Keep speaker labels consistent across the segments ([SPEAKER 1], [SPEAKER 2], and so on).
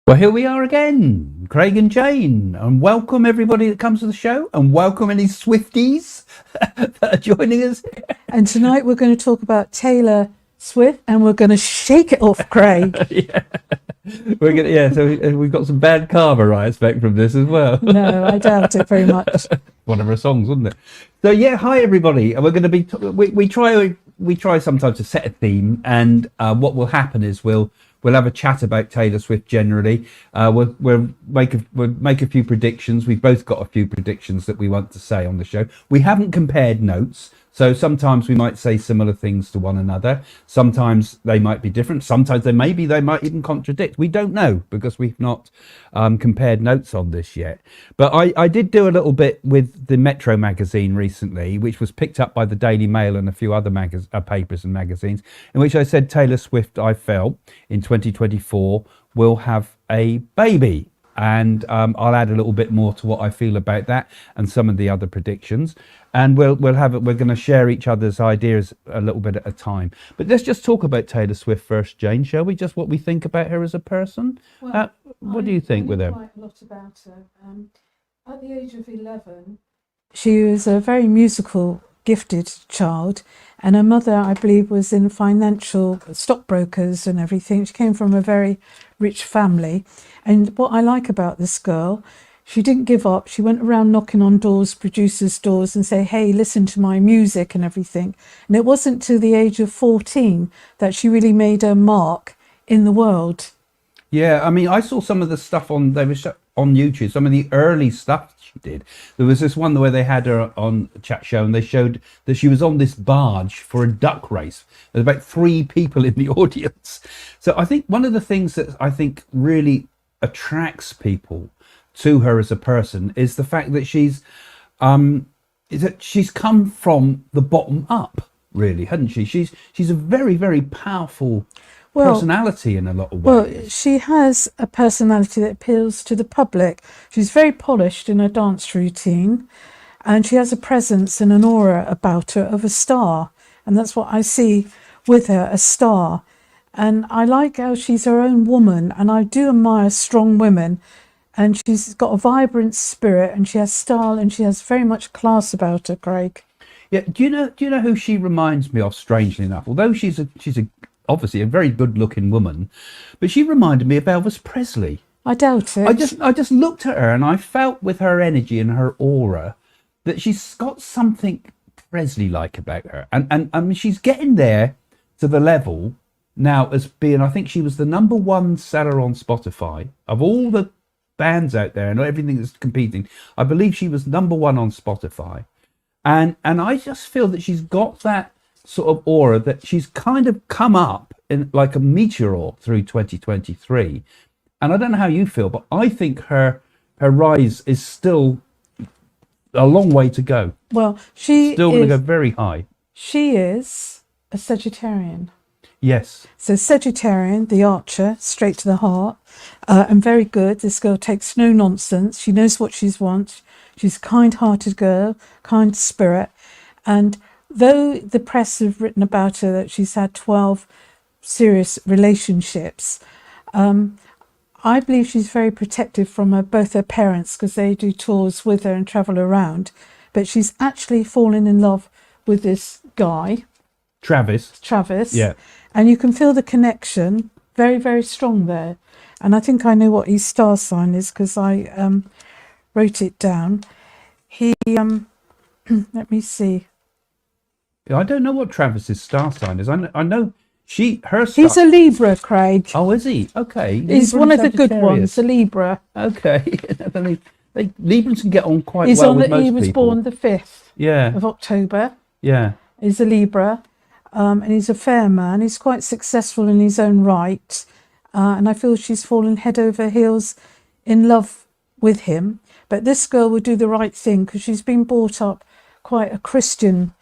[SPEAKER 1] Well, here we are again, Craig and Jane, and welcome everybody that comes to the show, and welcome any Swifties that are joining us.
[SPEAKER 2] And tonight we're going to talk about Taylor Swift, and we're going to shake it off, Craig.
[SPEAKER 1] So we've got some bad karma, I expect, from this as well.
[SPEAKER 2] No, I doubt it very much.
[SPEAKER 1] One of her songs, wasn't it? So yeah, hi everybody. We're going to be we try sometimes to set a theme, and what will happen is we'll have a chat about Taylor Swift generally. We'll make a few predictions. We've both got a few predictions that we want to say on the show. We haven't compared notes, so sometimes we might say similar things to one another. Sometimes they might be different. Sometimes they might even contradict. We don't know because we've not compared notes on this yet. But I did do a little bit with the Metro magazine recently, which was picked up by the Daily Mail and a few other papers and magazines, in which I said Taylor Swift, I felt, in 2024 will have a baby. And I'll add a little bit more to what I feel about that and some of the other predictions. And we're going to share each other's ideas a little bit at a time. But let's just talk about Taylor Swift first, Jane, shall we? Just what we think about her as a person.
[SPEAKER 2] Well,
[SPEAKER 1] what do you think with her?
[SPEAKER 2] I know quite a lot about her. At the age of 11, she was a very musical, gifted child, and her mother, I believe, was in financial stockbrokers and everything. She came from a very rich family. And what I like about this girl, she didn't give up. She went around knocking on doors, producers' doors, and say, hey, listen to my music and everything. And it wasn't till the age of 14 that she really made her mark in the world.
[SPEAKER 1] Yeah, I mean, I saw some of the stuff on YouTube, some of the early stuff she did. There was this one where they had her on a chat show and they showed that she was on this barge for a duck race. There's about 3 people in the audience. So I think one of the things that I think really attracts people to her as a person is the fact that she's come from the bottom up, really, hasn't she? She's a very, very powerful personality in a lot of ways.
[SPEAKER 2] Well, she has a personality that appeals to the public. She's very polished in her dance routine, and she has a presence and an aura about her of a star. And that's what I see with her, a star. And I like how she's her own woman, and I do admire strong women. And she's got a vibrant spirit, and she has style, and she has very much class about her, Craig.
[SPEAKER 1] Yeah, do you know who she reminds me of? Strangely enough, although she's obviously a very good-looking woman, but she reminded me of Elvis Presley.
[SPEAKER 2] I doubt it.
[SPEAKER 1] I just looked at her and I felt with her energy and her aura that she's got something Presley-like about her, and I mean she's getting there to the level now as being, I think she was the #1 seller on Spotify of all the bands out there and everything that's competing. I believe she was #1 on Spotify, and I just feel that she's got that sort of aura, that she's kind of come up in like a meteor through 2023. And I don't know how you feel, but I think her rise is still a long way to go.
[SPEAKER 2] Well, she
[SPEAKER 1] still going to go very high.
[SPEAKER 2] She is a Sagittarian.
[SPEAKER 1] Yes.
[SPEAKER 2] So Sagittarian, the archer, straight to the heart, and very good. This girl takes no nonsense. She knows what she wants. She's a kind-hearted girl, kind spirit. And though the press have written about her that she's had 12 serious relationships, I believe she's very protective from both her parents, because they do tours with her and travel around. But she's actually fallen in love with this guy, Travis.
[SPEAKER 1] Yeah.
[SPEAKER 2] And you can feel the connection very, very strong there. And I think I know what his star sign is, because I wrote it down. He, let me see.
[SPEAKER 1] I don't know what Travis's star sign is. I know her star.
[SPEAKER 2] He's a Libra, Craig.
[SPEAKER 1] Oh, is he? Okay.
[SPEAKER 2] He's one of the good ones, a Libra.
[SPEAKER 1] Okay. Librans can get on quite well with most people.
[SPEAKER 2] He was born the 5th of October.
[SPEAKER 1] Yeah.
[SPEAKER 2] He's a Libra, and he's a fair man. He's quite successful in his own right, and I feel she's fallen head over heels in love with him. But this girl will do the right thing, because she's been brought up quite a Christian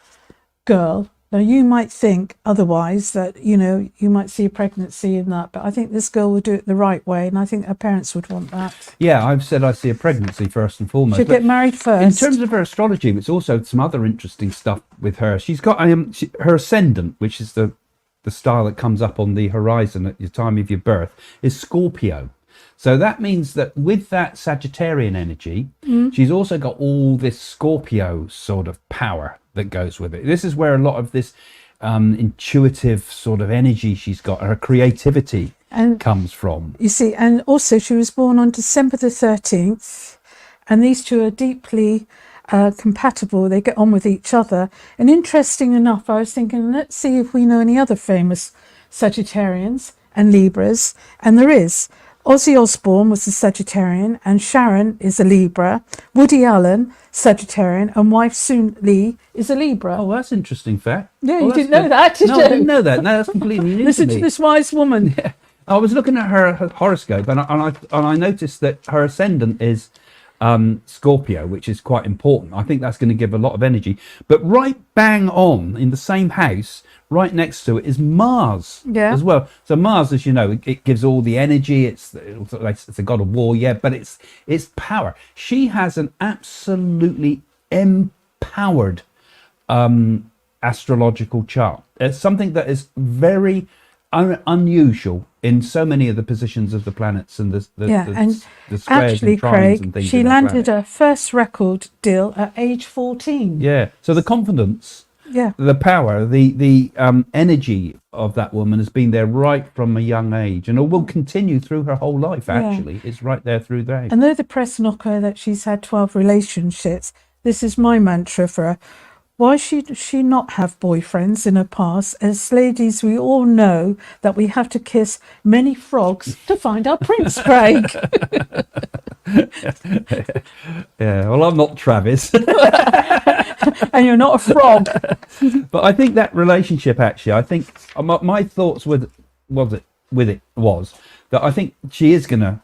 [SPEAKER 2] girl. Now you might think otherwise, that you might see a pregnancy in that, but I think this girl will do it the right way, and I think her parents would want that.
[SPEAKER 1] Yeah, I've said I see a pregnancy first and foremost.
[SPEAKER 2] She'll get married first.
[SPEAKER 1] In terms of her astrology, it's also some other interesting stuff with her. She's got her ascendant, which is the star that comes up on the horizon at the time of your birth, is Scorpio. So that means that with that Sagittarian energy, she's also got all this Scorpio sort of power that goes with it. This is where a lot of this intuitive sort of energy she's got, her creativity
[SPEAKER 2] And
[SPEAKER 1] comes from.
[SPEAKER 2] you see, and also she was born on December the 13th, and these two are deeply compatible. They get on with each other. And interesting enough, I was thinking, let's see if we know any other famous Sagittarians and Libras. And there is. Ozzy Osbourne was a Sagittarian, and Sharon is a Libra. Woody Allen, Sagittarian, and wife Sue Lee is a Libra.
[SPEAKER 1] Oh, that's interesting fact.
[SPEAKER 2] Yeah,
[SPEAKER 1] Oh,
[SPEAKER 2] you
[SPEAKER 1] that's
[SPEAKER 2] didn't know
[SPEAKER 1] good.
[SPEAKER 2] that, did
[SPEAKER 1] No,
[SPEAKER 2] you?
[SPEAKER 1] I didn't know that. No, that's completely new
[SPEAKER 2] Listen
[SPEAKER 1] to
[SPEAKER 2] to
[SPEAKER 1] me.
[SPEAKER 2] this wise woman.
[SPEAKER 1] I was looking at her horoscope, and I noticed that her ascendant is Scorpio, which is quite important. I think that's going to give a lot of energy. But right bang on in the same house, right next to it, is Mars as well. So Mars, as you know, it gives all the energy. It's the god of war, yeah, but it's power. She has an absolutely empowered astrological chart. It's something that is very unusual in so many of the positions of the planets and the squares
[SPEAKER 2] actually,
[SPEAKER 1] and trines
[SPEAKER 2] Craig,
[SPEAKER 1] and things.
[SPEAKER 2] she
[SPEAKER 1] in our
[SPEAKER 2] landed
[SPEAKER 1] planet.
[SPEAKER 2] her first record deal at age 14.
[SPEAKER 1] Yeah. So the confidence,
[SPEAKER 2] Yeah.
[SPEAKER 1] the power, the energy of that woman has been there right from a young age, and it will continue through her whole life. Actually, it's right there through there.
[SPEAKER 2] And though the press knock her that she's had 12 relationships, this is my mantra for her. Why should she not have boyfriends in her past? As ladies, we all know that we have to kiss many frogs to find our prince, Craig.
[SPEAKER 1] Yeah. Well, I'm not Travis.
[SPEAKER 2] And you're not a frog.
[SPEAKER 1] But I think that relationship, actually, I think my thoughts was that I think she is going to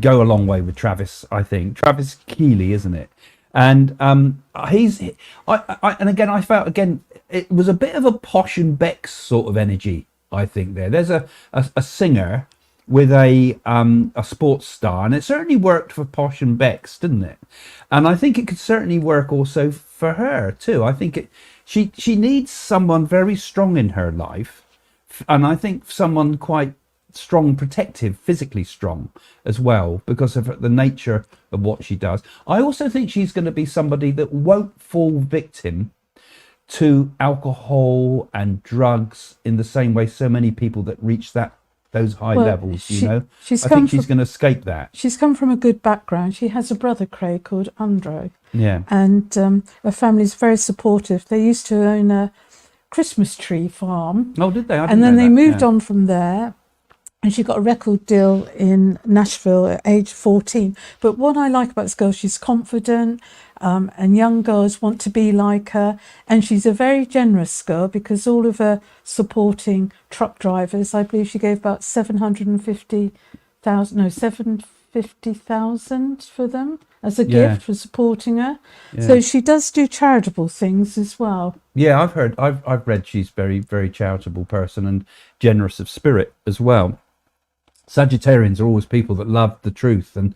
[SPEAKER 1] go a long way with Travis. I think Travis Keeley, isn't it? And and again, I felt it was a bit of a Posh and Bex sort of energy. I think there's a singer with a sports star, and it certainly worked for Posh and Bex, didn't it? And I think it could certainly work also for her too. I think she needs someone very strong in her life, and I think someone quite strong, protective, physically strong as well, because of the nature of what she does. I also think she's going to be somebody that won't fall victim to alcohol and drugs in the same way so many people that reach those high levels, I think she's going to escape that.
[SPEAKER 2] She's come from a good background. She has a brother, Craig, called Andrew.
[SPEAKER 1] Yeah.
[SPEAKER 2] And her family's very supportive. They used to own a Christmas tree farm.
[SPEAKER 1] Oh, did they?
[SPEAKER 2] And then they moved on from there. And she got a record deal in Nashville at age 14. But what I like about this girl, she's confident, and young girls want to be like her. And she's a very generous girl, because all of her supporting truck drivers, I believe she gave about 750,000 for them as a gift for supporting her. Yeah. So she does do charitable things as well.
[SPEAKER 1] Yeah, I've read she's very, very charitable person and generous of spirit as well. Sagittarians are always people that love the truth and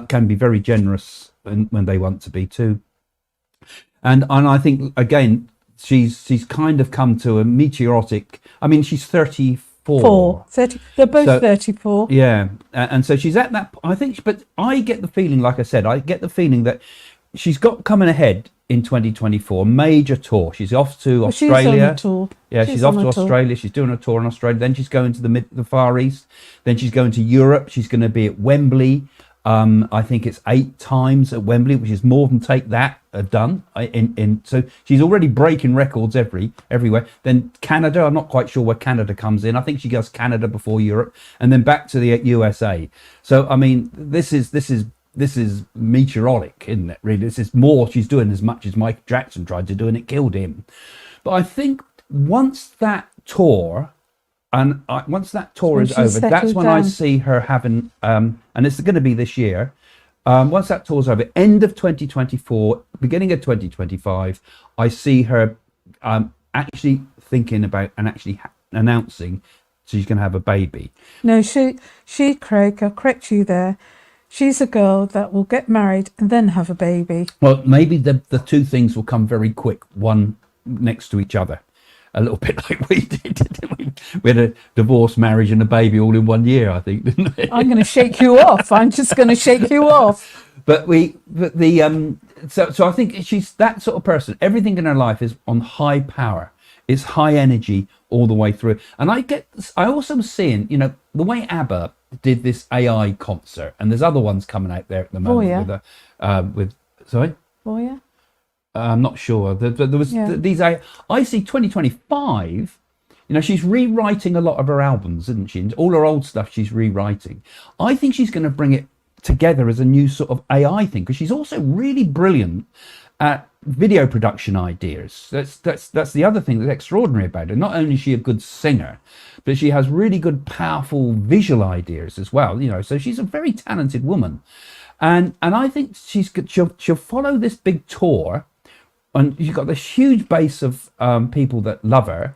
[SPEAKER 1] can be very generous when they want to be too. And I think, again, she's kind of come to a meteoric. I mean, she's 34.
[SPEAKER 2] 30, they're both 34.
[SPEAKER 1] Yeah, and so she's at that. I think, but I get the feeling, like I said, that she's got coming ahead in 2024 major tour. She's off to Australia.
[SPEAKER 2] She's on a tour.
[SPEAKER 1] Yeah, she's off to Australia. She's doing a tour in Australia. Then she's going to the Far East. Then she's going to Europe. She's going to be at Wembley. I think it's 8 times at Wembley, which is more than Take That have done. So she's already breaking records everywhere. Then Canada. I'm not quite sure where Canada comes in. I think she goes Canada before Europe, and then back to the USA. So I mean, this is meteoric, isn't it? Really, this is more. She's doing as much as Michael Jackson tried to do, and it killed him. But I think once that tour is over, that's when I see her having, and it's going to be this year. Once that tour's over, end of 2024, beginning of 2025, I see her actually thinking about and actually announcing she's going to have a baby.
[SPEAKER 2] No, she, Craig, I'll correct you there. She's a girl that will get married and then have a baby.
[SPEAKER 1] Well, maybe the two things will come very quick, one next to each other. a little bit like we did, didn't we? We had a divorce, marriage, and a baby all in 1 year, I think, didn't we?
[SPEAKER 2] I'm going to shake you off. I'm just going to shake you off.
[SPEAKER 1] But so I think she's that sort of person. Everything in her life is on high power. It's high energy all the way through. And I also was seeing, the way ABBA did this AI concert, and there's other ones coming out there at the moment sorry?
[SPEAKER 2] Boya?
[SPEAKER 1] I'm not sure. There was these. I see 2025. She's rewriting a lot of her albums, isn't she? And all her old stuff she's rewriting. I think she's going to bring it together as a new sort of AI thing, because she's also really brilliant at video production ideas. That's the other thing that's extraordinary about her. Not only is she a good singer, but she has really good, powerful visual ideas as well. So she's a very talented woman, and I think she'll follow this big tour, and she's got this huge base of people that love her,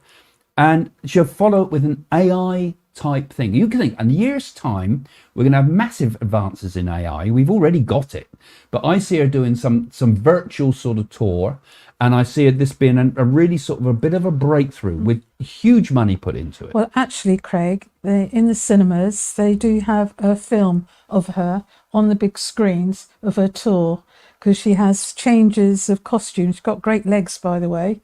[SPEAKER 1] and she'll follow it with an AI type thing. You can think in a year's time we're going to have massive advances in AI. We've already got it, but I see her doing some virtual sort of tour, and I see this being a really sort of a bit of a breakthrough with huge money put into it.
[SPEAKER 2] Well, actually, Craig, in the cinemas they do have a film of her on the big screens of her tour, because she has changes of costume. She's got great legs, by the way.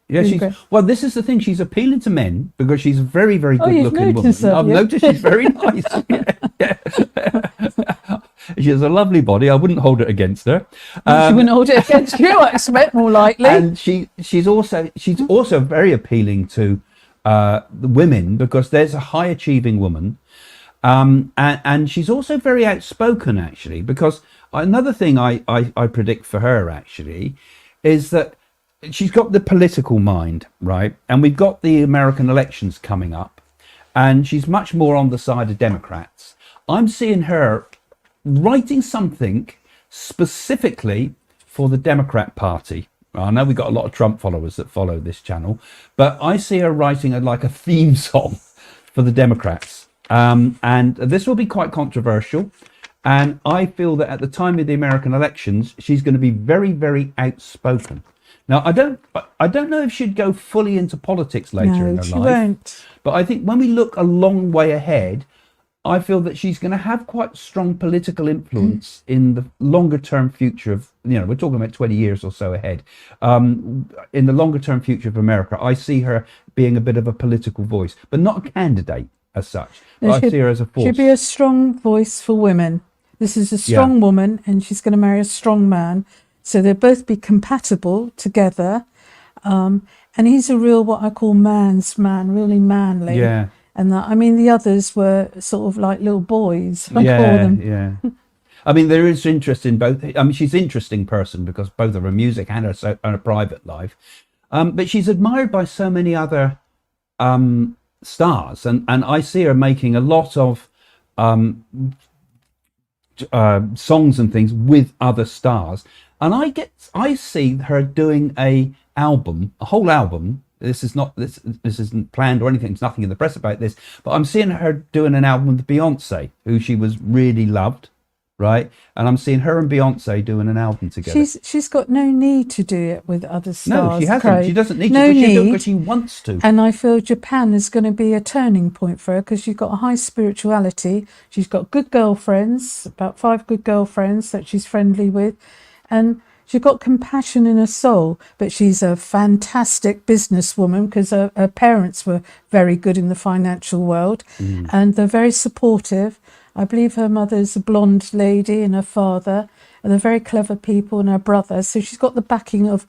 [SPEAKER 1] Yeah, well, this is the thing. She's appealing to men because she's a very, very good-looking woman. I've noticed she's very nice. Yeah. She has a lovely body. I wouldn't hold it against her.
[SPEAKER 2] She wouldn't hold it against you, I expect, more likely.
[SPEAKER 1] And she's also very appealing to the women, because there's a high-achieving woman, and she's also very outspoken, actually. Because another thing I predict for her, actually, is that she's got the political mind, right? And we've got the American elections coming up, and she's much more on the side of Democrats. I'm seeing her writing something specifically for the Democrat Party. I know we've got a lot of Trump followers that follow this channel, but I see her writing a theme song for the Democrats. And this will be quite controversial. And I feel that at the time of the American elections, she's going to be very, very outspoken. Now, I don't know if she'd go fully into politics later in her life.
[SPEAKER 2] Won't.
[SPEAKER 1] But I think when we look a long way ahead, I feel that she's going to have quite strong political influence in the longer term future of, we're talking about 20 years or so ahead. In the longer term future of America, I see her being a bit of a political voice, but not a candidate as such. But I see her as a force.
[SPEAKER 2] She'd be a strong voice for women. This is a strong woman, and she's going to marry a strong man. So they'll both be compatible together. And he's a real, what I call man's man, really manly.
[SPEAKER 1] Yeah.
[SPEAKER 2] And the others were sort of like little boys, I call them.
[SPEAKER 1] Yeah. I mean, there is interest in both. I mean, she's an interesting person because both of her music and her private life. But she's admired by so many other stars. And I see her making a lot of songs and things with other stars. And I see her doing a whole album. This isn't planned or anything. There's nothing in the press about this. But I'm seeing her doing an album with Beyonce, who she was really loved, right? And I'm seeing her and Beyonce doing an album together.
[SPEAKER 2] She's got no need to do it with other stars.
[SPEAKER 1] No, she hasn't.
[SPEAKER 2] Craig.
[SPEAKER 1] She doesn't need
[SPEAKER 2] no
[SPEAKER 1] to.
[SPEAKER 2] Need.
[SPEAKER 1] Because she wants to.
[SPEAKER 2] And I feel Japan is going to be a turning point for her, because she's got a high spirituality. She's got good girlfriends, about 5 good girlfriends that she's friendly with. And she's got compassion in her soul, but she's a fantastic businesswoman, because her parents were very good in the financial world, and they're very supportive. I believe her mother's a blonde lady and her father, and they're very clever people, and her brother. So she's got the backing of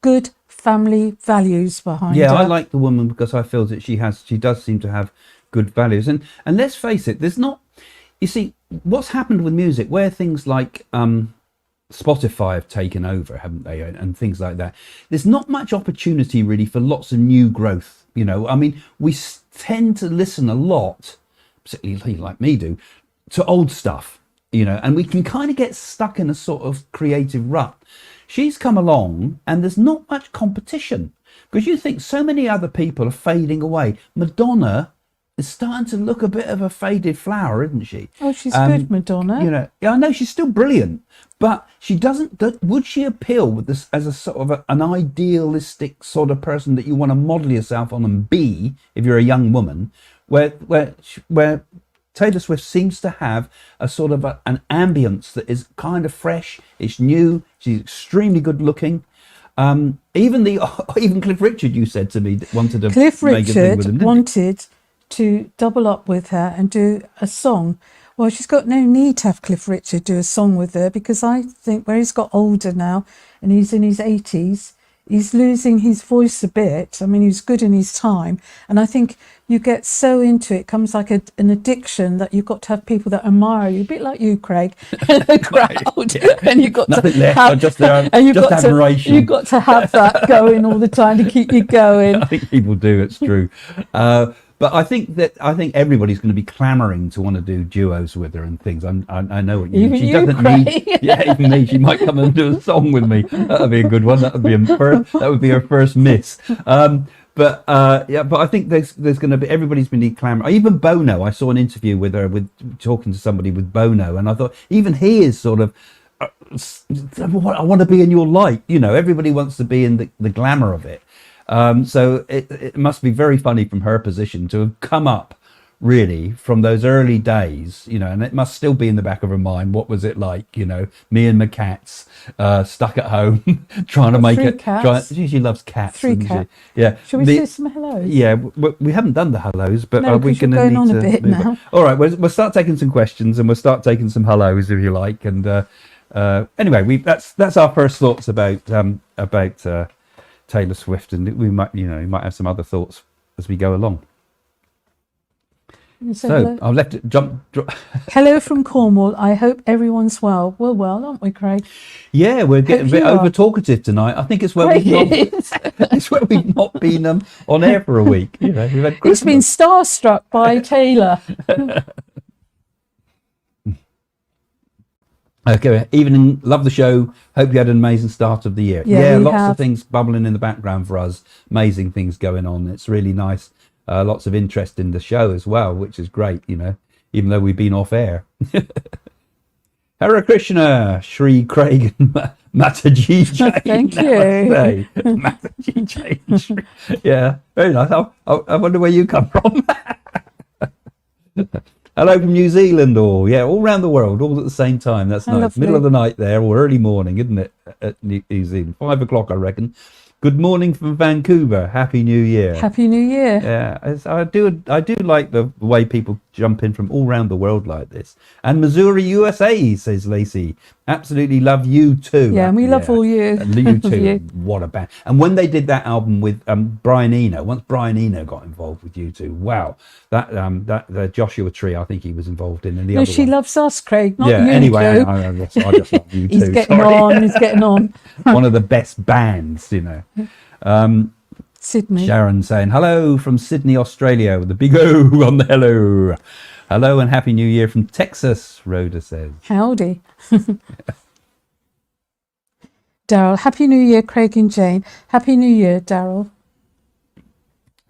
[SPEAKER 2] good family values behind her.
[SPEAKER 1] Yeah, I like the woman because I feel that she does seem to have good values. And let's face it, you see, what's happened with music, where things like Spotify have taken over, haven't they, and things like that. There's not much opportunity really for lots of new growth. I mean, we tend to listen a lot, particularly like me do, to old stuff, and we can kind of get stuck in a sort of creative rut. She's come along, and there's not much competition, because you think so many other people are fading away. Madonna is starting to look a bit of a faded flower, isn't she?
[SPEAKER 2] Oh, she's good, Madonna.
[SPEAKER 1] You know, yeah, I know she's still brilliant, but she doesn't. Would she appeal with this as a sort of an idealistic sort of person that you want to model yourself on and be if you're a young woman, where Taylor Swift seems to have a sort of an ambience that is kind of fresh. It's new. She's extremely good looking. Even Cliff Richard, you said to me, wanted to
[SPEAKER 2] Cliff
[SPEAKER 1] make a thing with him,
[SPEAKER 2] Richard
[SPEAKER 1] didn't he?
[SPEAKER 2] wanted to double up with her and do a song. Well, she's got no need to have Cliff Richard do a song with her, because I think where he's got older now and he's in his 80s, he's losing his voice a bit. I mean, he was good in his time. And I think you get so into it, comes like an addiction, that you've got to have people that admire you, a bit like you, Craig, in the crowd.
[SPEAKER 1] Yeah.
[SPEAKER 2] And you've got
[SPEAKER 1] Nothing
[SPEAKER 2] to
[SPEAKER 1] left,
[SPEAKER 2] have,
[SPEAKER 1] just admiration.
[SPEAKER 2] you've got to have that going all the time to keep you going.
[SPEAKER 1] I think people do, it's true. But I think everybody's going to be clamouring to want to do duos with her and things. I know what you mean.
[SPEAKER 2] Even
[SPEAKER 1] She
[SPEAKER 2] you,
[SPEAKER 1] doesn't
[SPEAKER 2] Craig.
[SPEAKER 1] need. Yeah, even me. She might come and do a song with me. That would be a good one. That would be her first miss. But I think there's going to be, everybody's been clamouring. Even Bono. I saw an interview with her talking to somebody with Bono, and I thought even he is sort of. I want to be in your light. You know, everybody wants to be in the glamour of it. So it must be very funny from her position to have come up really from those early days, you know, and it must still be in the back of her mind. What was it like, you know, me and my cats stuck at home trying to make it. She loves cats.
[SPEAKER 2] Three cats.
[SPEAKER 1] Yeah.
[SPEAKER 2] Shall we say some hellos?
[SPEAKER 1] Yeah, we haven't done the hellos, but
[SPEAKER 2] No,
[SPEAKER 1] we're going
[SPEAKER 2] going
[SPEAKER 1] to
[SPEAKER 2] on
[SPEAKER 1] need
[SPEAKER 2] a
[SPEAKER 1] to
[SPEAKER 2] bit
[SPEAKER 1] move
[SPEAKER 2] now.
[SPEAKER 1] on. All right, we'll start taking some questions and we'll start taking some hellos if you like. And anyway, that's our first thoughts about Taylor Swift, and we might have some other thoughts as we go along. So I've left it jump.
[SPEAKER 2] Hello from Cornwall. I hope everyone's well. We're well, aren't we, Craig?
[SPEAKER 1] Yeah, we're getting a bit
[SPEAKER 2] you are.
[SPEAKER 1] over talkative tonight. I think it's where we've not been on air for a week. You know, we've had
[SPEAKER 2] It's been starstruck by Taylor.
[SPEAKER 1] Okay, evening. Love the show. Hope you had an amazing start of the year.
[SPEAKER 2] Yeah,
[SPEAKER 1] lots of things bubbling in the background for us. Amazing things going on. It's really nice. Lots of interest in the show as well, which is great, you know, even though we've been off air. Hare Krishna, Shri Craig and Mataji Jai.
[SPEAKER 2] Thank you.
[SPEAKER 1] Mataji Jai. Yeah, very nice. I wonder where you come from. Hello from New Zealand, or all around the world, all at the same time. That's nice.
[SPEAKER 2] Lovely.
[SPEAKER 1] Middle of the night there, or early morning, isn't it? At New Zealand, 5 o'clock, I reckon. Good morning from Vancouver. Happy New Year.
[SPEAKER 2] Happy New Year.
[SPEAKER 1] Yeah, I do like the way people jump in from all around the world like this. And Missouri, USA, says Lacey. Absolutely love you too.
[SPEAKER 2] Yeah, and we love all you.
[SPEAKER 1] You too. What a band. And when they did that album with Brian Eno, once Brian Eno got involved with you two, wow. That the Joshua Tree, I think he was involved in. And the
[SPEAKER 2] No,
[SPEAKER 1] other
[SPEAKER 2] she
[SPEAKER 1] one.
[SPEAKER 2] loves us, Craig, not
[SPEAKER 1] Yeah,
[SPEAKER 2] you.
[SPEAKER 1] anyway,
[SPEAKER 2] Joe.
[SPEAKER 1] I just love you too.
[SPEAKER 2] He's getting
[SPEAKER 1] Sorry.
[SPEAKER 2] on. He's getting on.
[SPEAKER 1] One of the best bands, you know.
[SPEAKER 2] Sydney.
[SPEAKER 1] Sharon saying hello from Sydney, Australia, with a big O on the hello. Hello and Happy New Year from Texas, Rhoda says.
[SPEAKER 2] Howdy. Daryl, Happy New Year, Craig and Jane. Happy New Year, Daryl.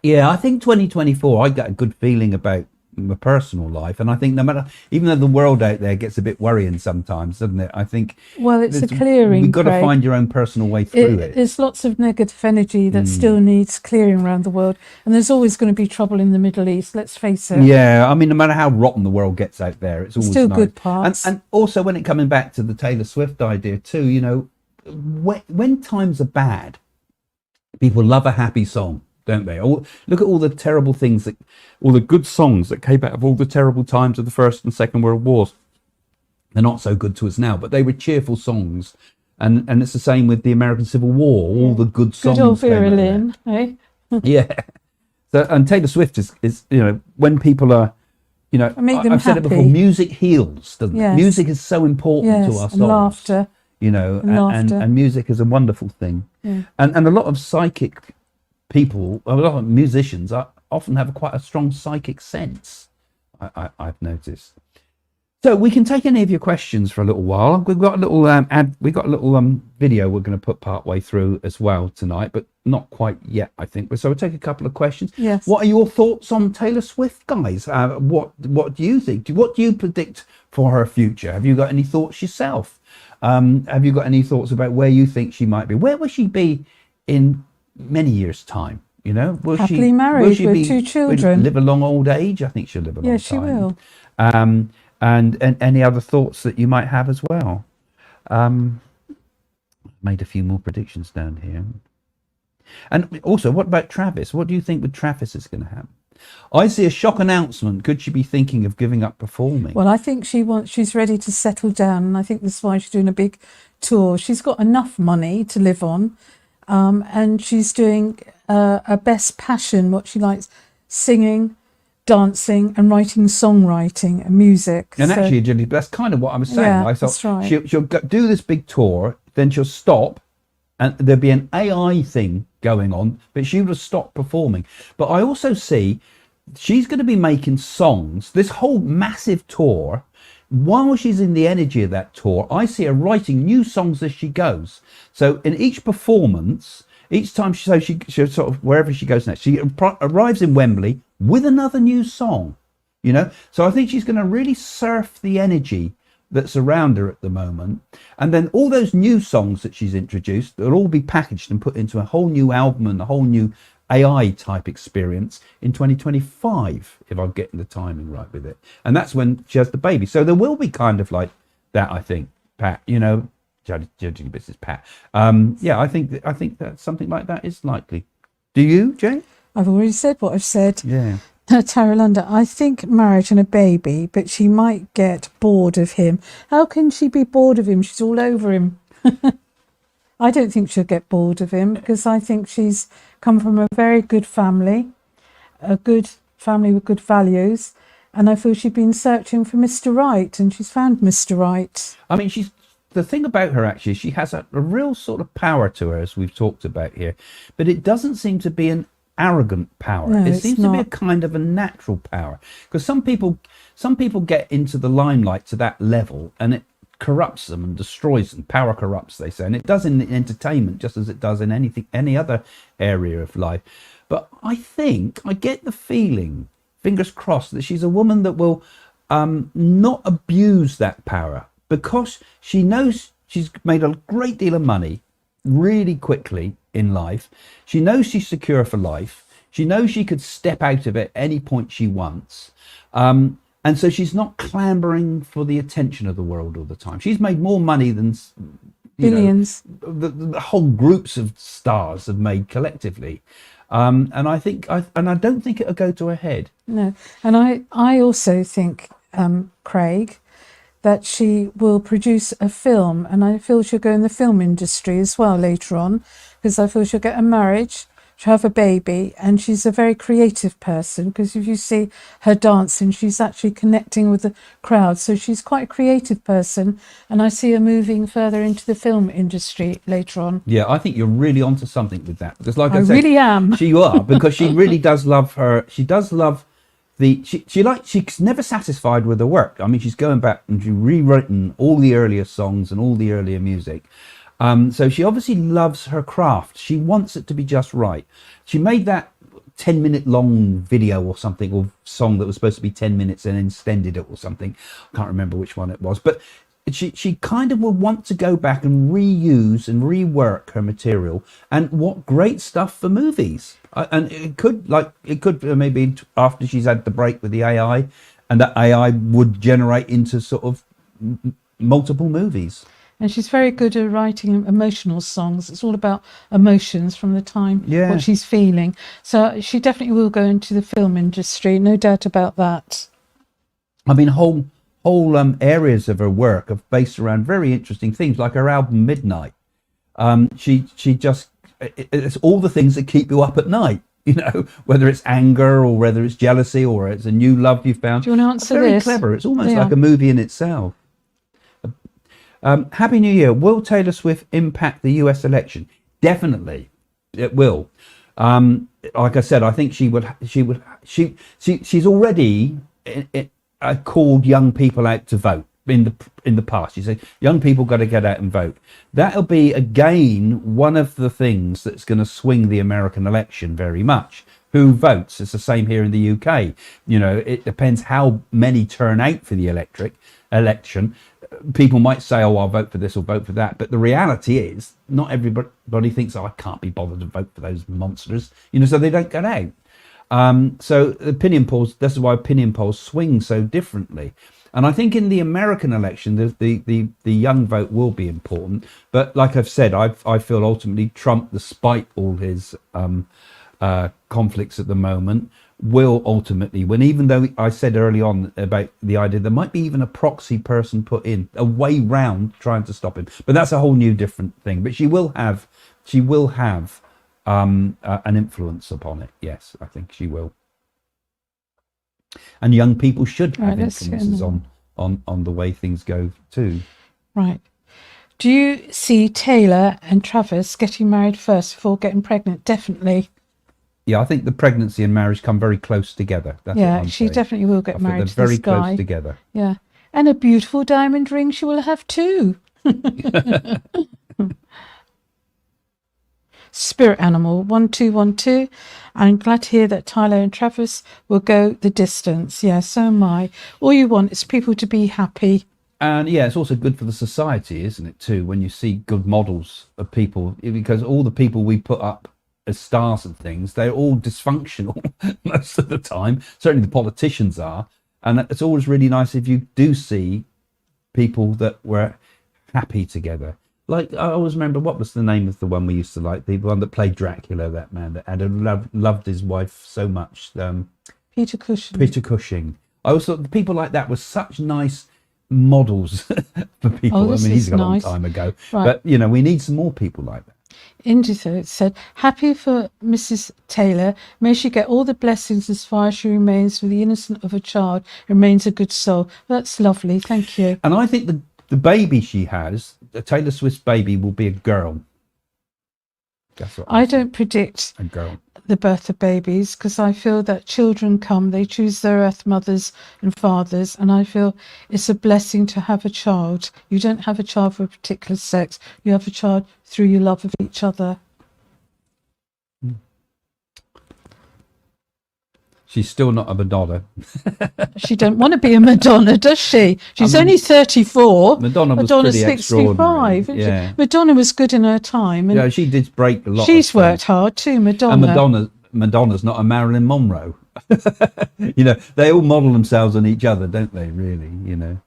[SPEAKER 1] Yeah, I think 2024, I got a good feeling about my personal life, and I think no matter, even though the world out there gets a bit worrying sometimes, doesn't it? I think
[SPEAKER 2] Well, it's a clearing.
[SPEAKER 1] You've got to
[SPEAKER 2] Craig.
[SPEAKER 1] find your own personal way through it.
[SPEAKER 2] There's lots of negative energy that still needs clearing around the world, and there's always going to be trouble in the Middle East. Let's face it.
[SPEAKER 1] Yeah, I mean, no matter how rotten the world gets out there, it's always
[SPEAKER 2] still
[SPEAKER 1] nice.
[SPEAKER 2] good parts.
[SPEAKER 1] And also, when it coming back to the Taylor Swift idea too, you know, when times are bad, people love a happy song, don't they? Look at all the terrible things all the good songs that came out of all the terrible times of the First and Second World Wars. They're not so good to us now, but they were cheerful songs. And it's the same with the American Civil War. All the good songs.
[SPEAKER 2] Good old
[SPEAKER 1] came out
[SPEAKER 2] Vera
[SPEAKER 1] of there.
[SPEAKER 2] Lynn, eh?
[SPEAKER 1] Yeah. So, and Taylor Swift is, you know, when people are, you know,
[SPEAKER 2] Make them
[SPEAKER 1] I've said it before,
[SPEAKER 2] happy.
[SPEAKER 1] music heals, doesn't it?
[SPEAKER 2] Yes.
[SPEAKER 1] Music is so important to
[SPEAKER 2] Yes,
[SPEAKER 1] our
[SPEAKER 2] and
[SPEAKER 1] souls.
[SPEAKER 2] laughter.
[SPEAKER 1] You know,
[SPEAKER 2] And laughter.
[SPEAKER 1] and music is a wonderful thing.
[SPEAKER 2] Yeah.
[SPEAKER 1] And a lot of psychic people, a lot of musicians often have quite a strong psychic sense, I've noticed. So we can take any of your questions for a little while. We've got a little video we're going to put part way through as well tonight, but not quite yet, I think. So we'll take a couple of questions.
[SPEAKER 2] Yes.
[SPEAKER 1] What are your thoughts on Taylor Swift, guys? What do you think? What do you predict for her future? Have you got any thoughts yourself? Have you got any thoughts about where you think she might be? Where will she be in many years' time? You know,
[SPEAKER 2] Happily married with 2 children.
[SPEAKER 1] Live a long old age? I think she'll live a long time.
[SPEAKER 2] Yeah, she will.
[SPEAKER 1] And any other thoughts that you might have as well? Made a few more predictions down here. And also, what about Travis? What do you think with Travis is going to happen? I see a shock announcement. Could she be thinking of giving up performing?
[SPEAKER 2] Well, I think she's ready to settle down, and I think that's why she's doing a big tour. She's got enough money to live on, and she's doing a best passion, what she likes, singing, dancing and writing songwriting and music.
[SPEAKER 1] And so, actually, Julie, that's kind of what I was saying.
[SPEAKER 2] Yeah,
[SPEAKER 1] I thought
[SPEAKER 2] that's right.
[SPEAKER 1] she'll do this big tour, then she'll stop, and there'll be an AI thing going on, but she will stop performing. But I also see she's going to be making songs, this whole massive tour. While she's in the energy of that tour, I see her writing new songs as she goes. So in each performance, each time she sort of, wherever she goes next, she arrives in Wembley with another new song, you know. So I think she's going to really surf the energy that's around her at the moment, and then all those new songs that she's introduced, they'll all be packaged and put into a whole new album and a whole new AI type experience in 2025, if I'm getting the timing right with it. And that's when she has the baby. So there will be kind of like that, I think, Pat, you know, judging business, Pat. Yeah, I think that something like that is likely. Do you, Jane?
[SPEAKER 2] I've already said what I've said.
[SPEAKER 1] Yeah.
[SPEAKER 2] Tara London, I think marriage and a baby, but she might get bored of him. How can she be bored of him? She's all over him. I don't think she'll get bored of him, because I think she's come from a very good family with good values, and I feel she's been searching for Mr. Right, and she's found Mr. Right.
[SPEAKER 1] I mean, the thing about her, actually, she has a real sort of power to her, as we've talked about here, but it doesn't seem to be an arrogant power.
[SPEAKER 2] No,
[SPEAKER 1] it seems
[SPEAKER 2] not.
[SPEAKER 1] to be a kind of a natural power, because some people get into the limelight to that level and it corrupts them and destroys them. Power corrupts, they say, and it does in entertainment just as it does in any other area of life. But I think I get the feeling, fingers crossed, that she's a woman that will not abuse that power, because she knows she's made a great deal of money really quickly in life. She knows she's secure for life. She knows she could step out of it any point she wants. And so she's not clambering for the attention of the world all the time. She's made more money than
[SPEAKER 2] Billions.
[SPEAKER 1] The whole groups of stars have made collectively. And I don't think it'll go to her head.
[SPEAKER 2] No. And I also think, Craig, that she will produce a film, and I feel she'll go in the film industry as well later on, because I feel she'll get a marriage, she'll have a baby, and she's a very creative person, because if you see her dancing, she's actually connecting with the crowd, so she's quite a creative person, and I see her moving further into the film industry later on.
[SPEAKER 1] Yeah, I think you're really onto something with that, because like I said,
[SPEAKER 2] really am.
[SPEAKER 1] You are, because she really does love her. She does love she's never satisfied with her work. I mean, she's going back and she's rewritten all the earlier songs and all the earlier music. So she obviously loves her craft. She wants it to be just right. She made that 10-minute long video or something, or song that was supposed to be 10 minutes and extended it or something. I can't remember which one it was, but she kind of will want to go back and reuse and rework her material. And what great stuff for movies. And it could maybe after she's had the break with the AI, and that AI would generate into sort of multiple movies.
[SPEAKER 2] And she's very good at writing emotional songs. It's all about emotions from the time, what she's feeling. So she definitely will go into the film industry, no doubt about that.
[SPEAKER 1] I mean, whole areas of her work are based around very interesting themes, like her album Midnight. It's all the things that keep you up at night, you know, whether it's anger or whether it's jealousy or it's a new love you've found.
[SPEAKER 2] Do you want to answer
[SPEAKER 1] very
[SPEAKER 2] this?
[SPEAKER 1] Clever. It's almost like a movie in itself. Happy New Year. Will Taylor Swift impact the US election? Definitely, it will. Like I said, I think she would. She's already called young people out to vote in the past. You say young people got to get out and vote. That'll be again one of the things that's going to swing the American election very much. Who votes? It's the same here in the UK. You know, it depends how many turn out for the election. People might say, "Oh, I'll vote for this or vote for that," but the reality is, not everybody thinks, "Oh, I can't be bothered to vote for those monsters." You know, so they don't get out. So opinion polls. This is why opinion polls swing so differently. And I think in the American election, the young vote will be important. But like I've said, I feel ultimately Trump, despite all his conflicts at the moment, will ultimately win. Even though I said early on about the idea there might be even a proxy person put in, a way round trying to stop him. But that's a whole new different thing. But she will have an influence upon it. Yes, I think she will. And young people should have influences on the way things go too.
[SPEAKER 2] Right. Do you see Taylor and Travis getting married first before getting pregnant? Definitely.
[SPEAKER 1] Yeah, I think the pregnancy and marriage come very close together. That's
[SPEAKER 2] yeah,
[SPEAKER 1] what I'm
[SPEAKER 2] she
[SPEAKER 1] saying.
[SPEAKER 2] definitely will get married to
[SPEAKER 1] they're very
[SPEAKER 2] this guy.
[SPEAKER 1] close together.
[SPEAKER 2] Yeah. And a beautiful diamond ring she will have too. Spirit animal 1212. I'm glad to hear that Tyler and Travis will go the distance. Yeah, so am I. All you want is people to be happy.
[SPEAKER 1] And yeah, it's also good for the society, isn't it, too, when you see good models of people, because all the people we put up as stars and things, they're all dysfunctional most of the time. Certainly the politicians are. And it's always really nice if you do see people that were happy together. Like, I always remember, what was the name of the one we used to like? The one that played Dracula, that man that had loved his wife so much.
[SPEAKER 2] Peter Cushing.
[SPEAKER 1] Peter Cushing. I always thought people like that were such nice models for people. I mean, he's a long time ago. Right. But, you know, we need some more people like that.
[SPEAKER 2] Indito said, happy for Mrs. Taylor. May she get all the blessings as far as she remains with the innocence of a child, remains a good soul. That's lovely. Thank you.
[SPEAKER 1] And I think the baby she has, the Taylor Swift's baby, will be a girl. That's what I
[SPEAKER 2] don't predict
[SPEAKER 1] a girl.
[SPEAKER 2] The birth of babies, because I feel that children come, they choose their earth mothers and fathers, and I feel it's a blessing to have a child. You don't have a child for a particular sex, you have a child through your love of each other.
[SPEAKER 1] She's still not a Madonna.
[SPEAKER 2] She don't want to be a Madonna, does she? She's only 34.
[SPEAKER 1] Madonna's pretty 65. Yeah.
[SPEAKER 2] Madonna was good in her time. And
[SPEAKER 1] yeah, she did break a lot.
[SPEAKER 2] She's worked hard too, Madonna.
[SPEAKER 1] And Madonna's not a Marilyn Monroe. You know, they all model themselves on each other, don't they? Really, you know.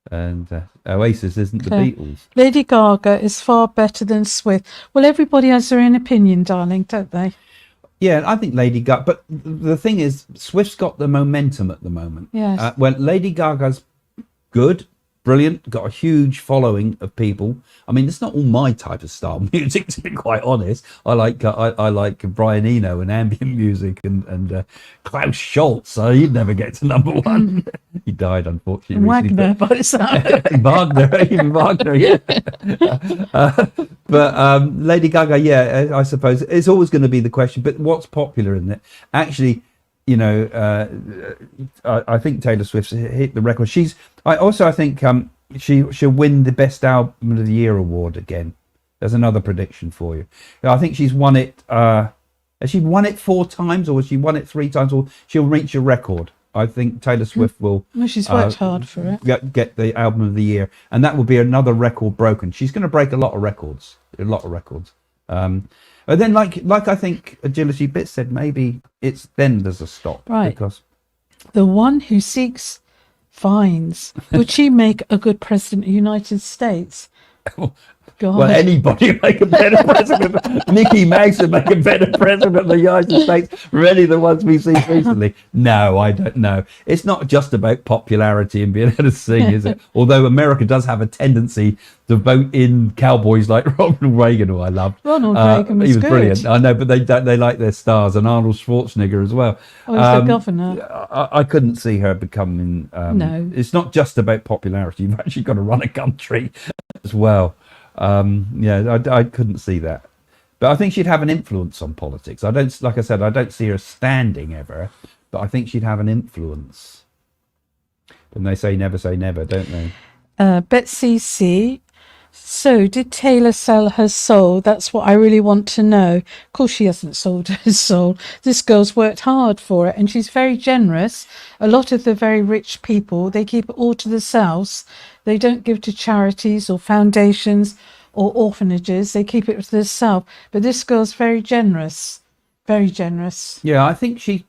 [SPEAKER 1] And Oasis isn't the Beatles.
[SPEAKER 2] Lady Gaga is far better than Swift. Well, everybody has their own opinion, darling, don't they?
[SPEAKER 1] Yeah, I think Lady Gaga, but the thing is, Swift's got the momentum at the moment.
[SPEAKER 2] Yes.
[SPEAKER 1] Well, Lady Gaga's good, brilliant, got a huge following of people. I mean, it's not all my type of style music, to be quite honest. I like Brian Eno and ambient music and Klaus Schultze. He'd never get to number one. He died, unfortunately.
[SPEAKER 2] And Wagner, by the sound.
[SPEAKER 1] Even Wagner, yeah. But Lady Gaga, yeah, I suppose it's always going to be the question. But what's popular in it? Actually, you know, I think Taylor Swift's hit the record. I think she'll win the Best Album of the Year award again. There's another prediction for you. I think she's won it. Has she won it 4 times, or has she won it 3 times, or she'll reach a record? I think Taylor Swift will.
[SPEAKER 2] Well, she's worked hard for it.
[SPEAKER 1] Get the Album of the Year, and that will be another record broken. She's going to break a lot of records. And then, like I think Agility Bits said, maybe it's then there's a stop.
[SPEAKER 2] Right.
[SPEAKER 1] Because
[SPEAKER 2] the one who seeks finds. Would she make a good president of the United States? God.
[SPEAKER 1] Well, anybody make a better president. Mickey Mouse would make a better president of the United States from any of the ones we've seen recently. No, I don't know. It's not just about popularity and being able to sing, is it? Although America does have a tendency to vote in cowboys like Ronald Reagan, who I loved.
[SPEAKER 2] Ronald Reagan was
[SPEAKER 1] he was
[SPEAKER 2] good.
[SPEAKER 1] Brilliant. I know, but they like their stars, and Arnold Schwarzenegger as well.
[SPEAKER 2] Oh, he's the governor.
[SPEAKER 1] I couldn't see her becoming.
[SPEAKER 2] No.
[SPEAKER 1] It's not just about popularity. You've actually got to run a country as well. I couldn't see that, but I think she'd have an influence on politics. I don't see her standing ever, but I think she'd have an influence. And they say never, don't they?
[SPEAKER 2] Betsy C. So, did Taylor sell her soul? That's what I really want to know. Of course, she hasn't sold her soul. This girl's worked hard for it, and she's very generous. A lot of the very rich people, they keep it all to themselves. They don't give to charities or foundations or orphanages. They keep it to themselves. But this girl's very generous. Very generous.
[SPEAKER 1] Yeah, I think she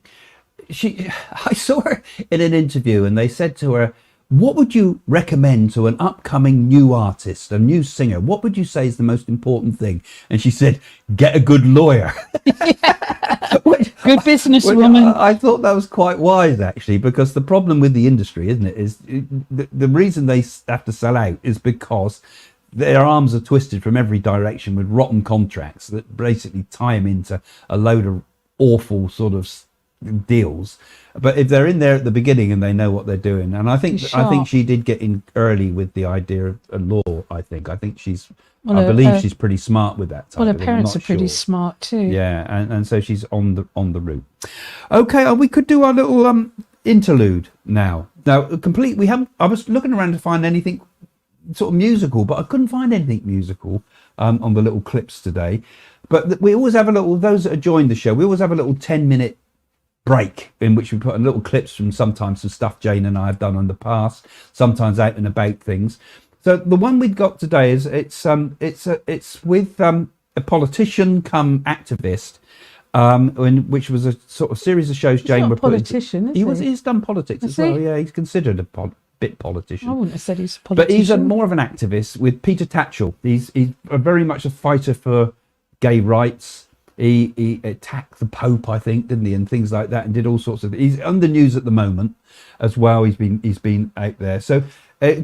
[SPEAKER 1] I saw her in an interview and they said to her, what would you recommend to an upcoming new artist, a new singer? What would you say is the most important thing? And she said, get a good lawyer.
[SPEAKER 2] Good businesswoman.
[SPEAKER 1] I thought that was quite wise, actually, because the problem with the industry, isn't it, is the reason they have to sell out is because their arms are twisted from every direction with rotten contracts that basically tie them into a load of awful sort of deals. But if they're in there at the beginning and they know what they're doing, and I think she did get in early with the idea of a law. I think she's I believe she's pretty smart with that type
[SPEAKER 2] well, her
[SPEAKER 1] of thing.
[SPEAKER 2] parents are pretty smart too.
[SPEAKER 1] Yeah, and so she's on the route. Okay, we could do our little interlude now. Complete. We haven't. I was looking around to find anything sort of musical, but I couldn't find anything musical on the little clips today. But we always have a little. Those that have joined the show, we always have a little 10-minute break in which we put little clips from sometimes some stuff Jane and I have done in the past, sometimes out and about things. So the one we've got today is it's with a politician come activist, which was a sort of series of shows Jane were putting.
[SPEAKER 2] Politician, is he?
[SPEAKER 1] He's done politics as well. Yeah, he's considered a bit politician.
[SPEAKER 2] I wouldn't have said he's a politician.
[SPEAKER 1] But he's more of an activist with Peter Tatchell. He's very much a fighter for gay rights. He attacked the Pope, I think, didn't he, and things like that, and did all sorts of. He's under news at the moment, as well. He's been out there, so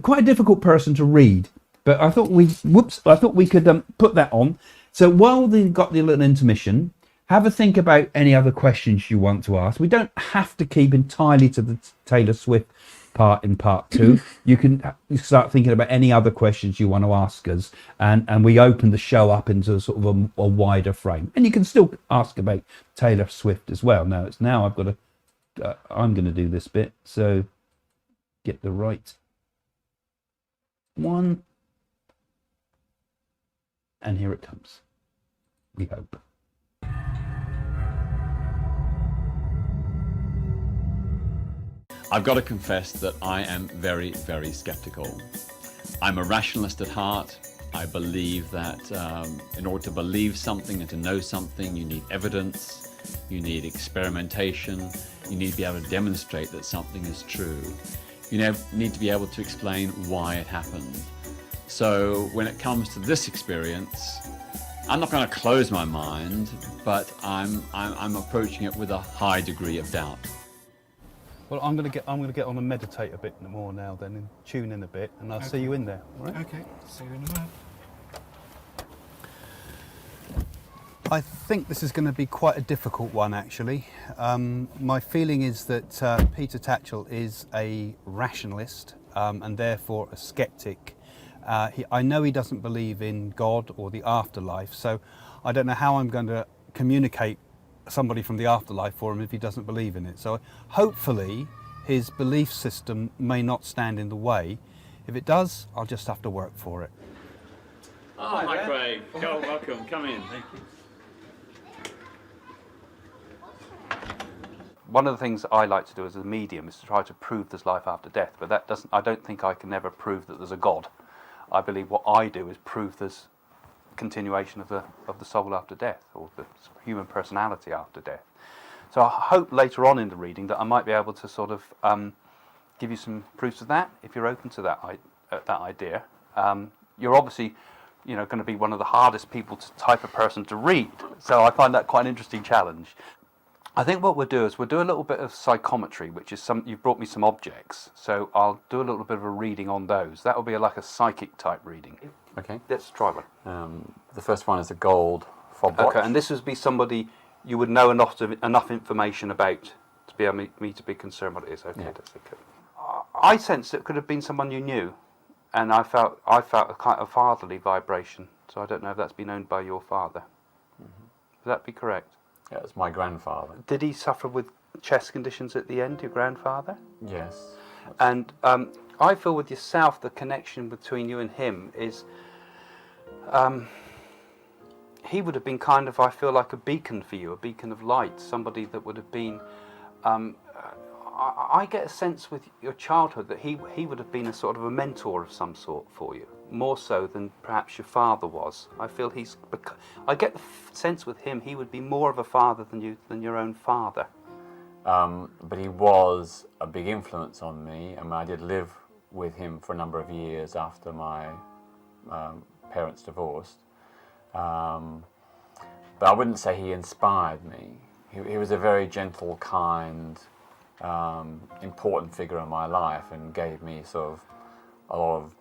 [SPEAKER 1] quite a difficult person to read. But I thought we could put that on. So while they got the little intermission, have a think about any other questions you want to ask. We don't have to keep entirely to the Taylor Swift part in part 2. You can start thinking about any other questions you want to ask us, and we open the show up into sort of a wider frame. And you can still ask about Taylor Swift as well. Now I've got to I'm going to do this bit, so get the right one, and here it comes, we hope.
[SPEAKER 3] I've got to confess that I am very, very skeptical. I'm a rationalist at heart. I believe that in order to believe something and to know something, you need evidence, you need experimentation, you need to be able to demonstrate that something is true. You need to be able to explain why it happened. So when it comes to this experience, I'm not going to close my mind, but I'm approaching it with a high degree of doubt.
[SPEAKER 4] Well, I'm going to get on and meditate a bit more now then, and tune in a bit, and I'll see you in there, all right?
[SPEAKER 5] Okay, see you in a minute.
[SPEAKER 4] I think this is going to be quite a difficult one, actually. My feeling is that Peter Tatchell is a rationalist and therefore a skeptic. I know he doesn't believe in God or the afterlife, so I don't know how I'm going to communicate somebody from the afterlife for him if he doesn't believe in it. So hopefully his belief system may not stand in the way. If it does, I'll just have to work for it.
[SPEAKER 3] Oh, hi Craig. Welcome. Come in. Thank you.
[SPEAKER 4] One of the things I like to do as a medium is to try to prove there's life after death, but I don't think I can ever prove that there's a God. I believe what I do is prove there's continuation of the soul after death, or the human personality after death. So I hope later on in the reading that I might be able to sort of give you some proofs of that, if you're open to that idea. You're obviously, going to be one of the hardest type of person to read, so I find that quite an interesting challenge. I think what we'll do is we'll do a little bit of psychometry, which is you've brought me some objects, so I'll do a little bit of a reading on those. That will be like a psychic type reading.
[SPEAKER 3] Okay.
[SPEAKER 4] Let's try one.
[SPEAKER 3] The first one is a gold fob watch.
[SPEAKER 4] Okay, and this would be somebody you would know enough information about to be able me to be concerned what it is. Okay, yeah. That's okay. I sense it could have been someone you knew, and I felt a kind of fatherly vibration. So I don't know if that's been owned by your father. Mm-hmm. Would that be correct?
[SPEAKER 3] Yeah, it's my grandfather.
[SPEAKER 4] Did he suffer with chest conditions at the end, your grandfather?
[SPEAKER 3] Yes.
[SPEAKER 4] And I feel with yourself, the connection between you and him is, he would have been kind of, I feel like a beacon for you, a beacon of light, somebody that would have been, I get a sense with your childhood that he would have been a sort of a mentor of some sort for you, more so than perhaps your father was. I feel I get the sense with him he would be more of a father than your own father.
[SPEAKER 3] But he was a big influence on me. I mean, I did live with him for a number of years after my parents divorced. But I wouldn't say he inspired me. He was a very gentle, kind, important figure in my life and gave me sort of a lot of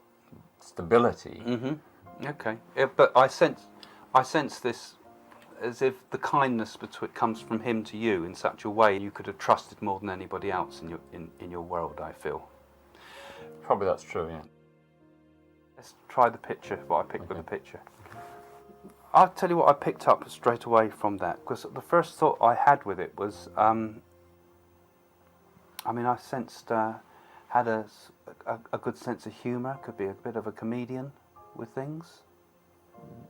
[SPEAKER 3] stability.
[SPEAKER 4] Okay, yeah, but I sense this as if the kindness comes from him to you in such a way you could have trusted more than anybody else in your world, I feel.
[SPEAKER 3] Probably that's true, yeah.
[SPEAKER 4] Let's try the picture, what I picked with the picture. I'll tell you what I picked up straight away from that, because the first thought I had with it was, I mean, I sensed, had a good sense of humour, could be a bit of a comedian with things.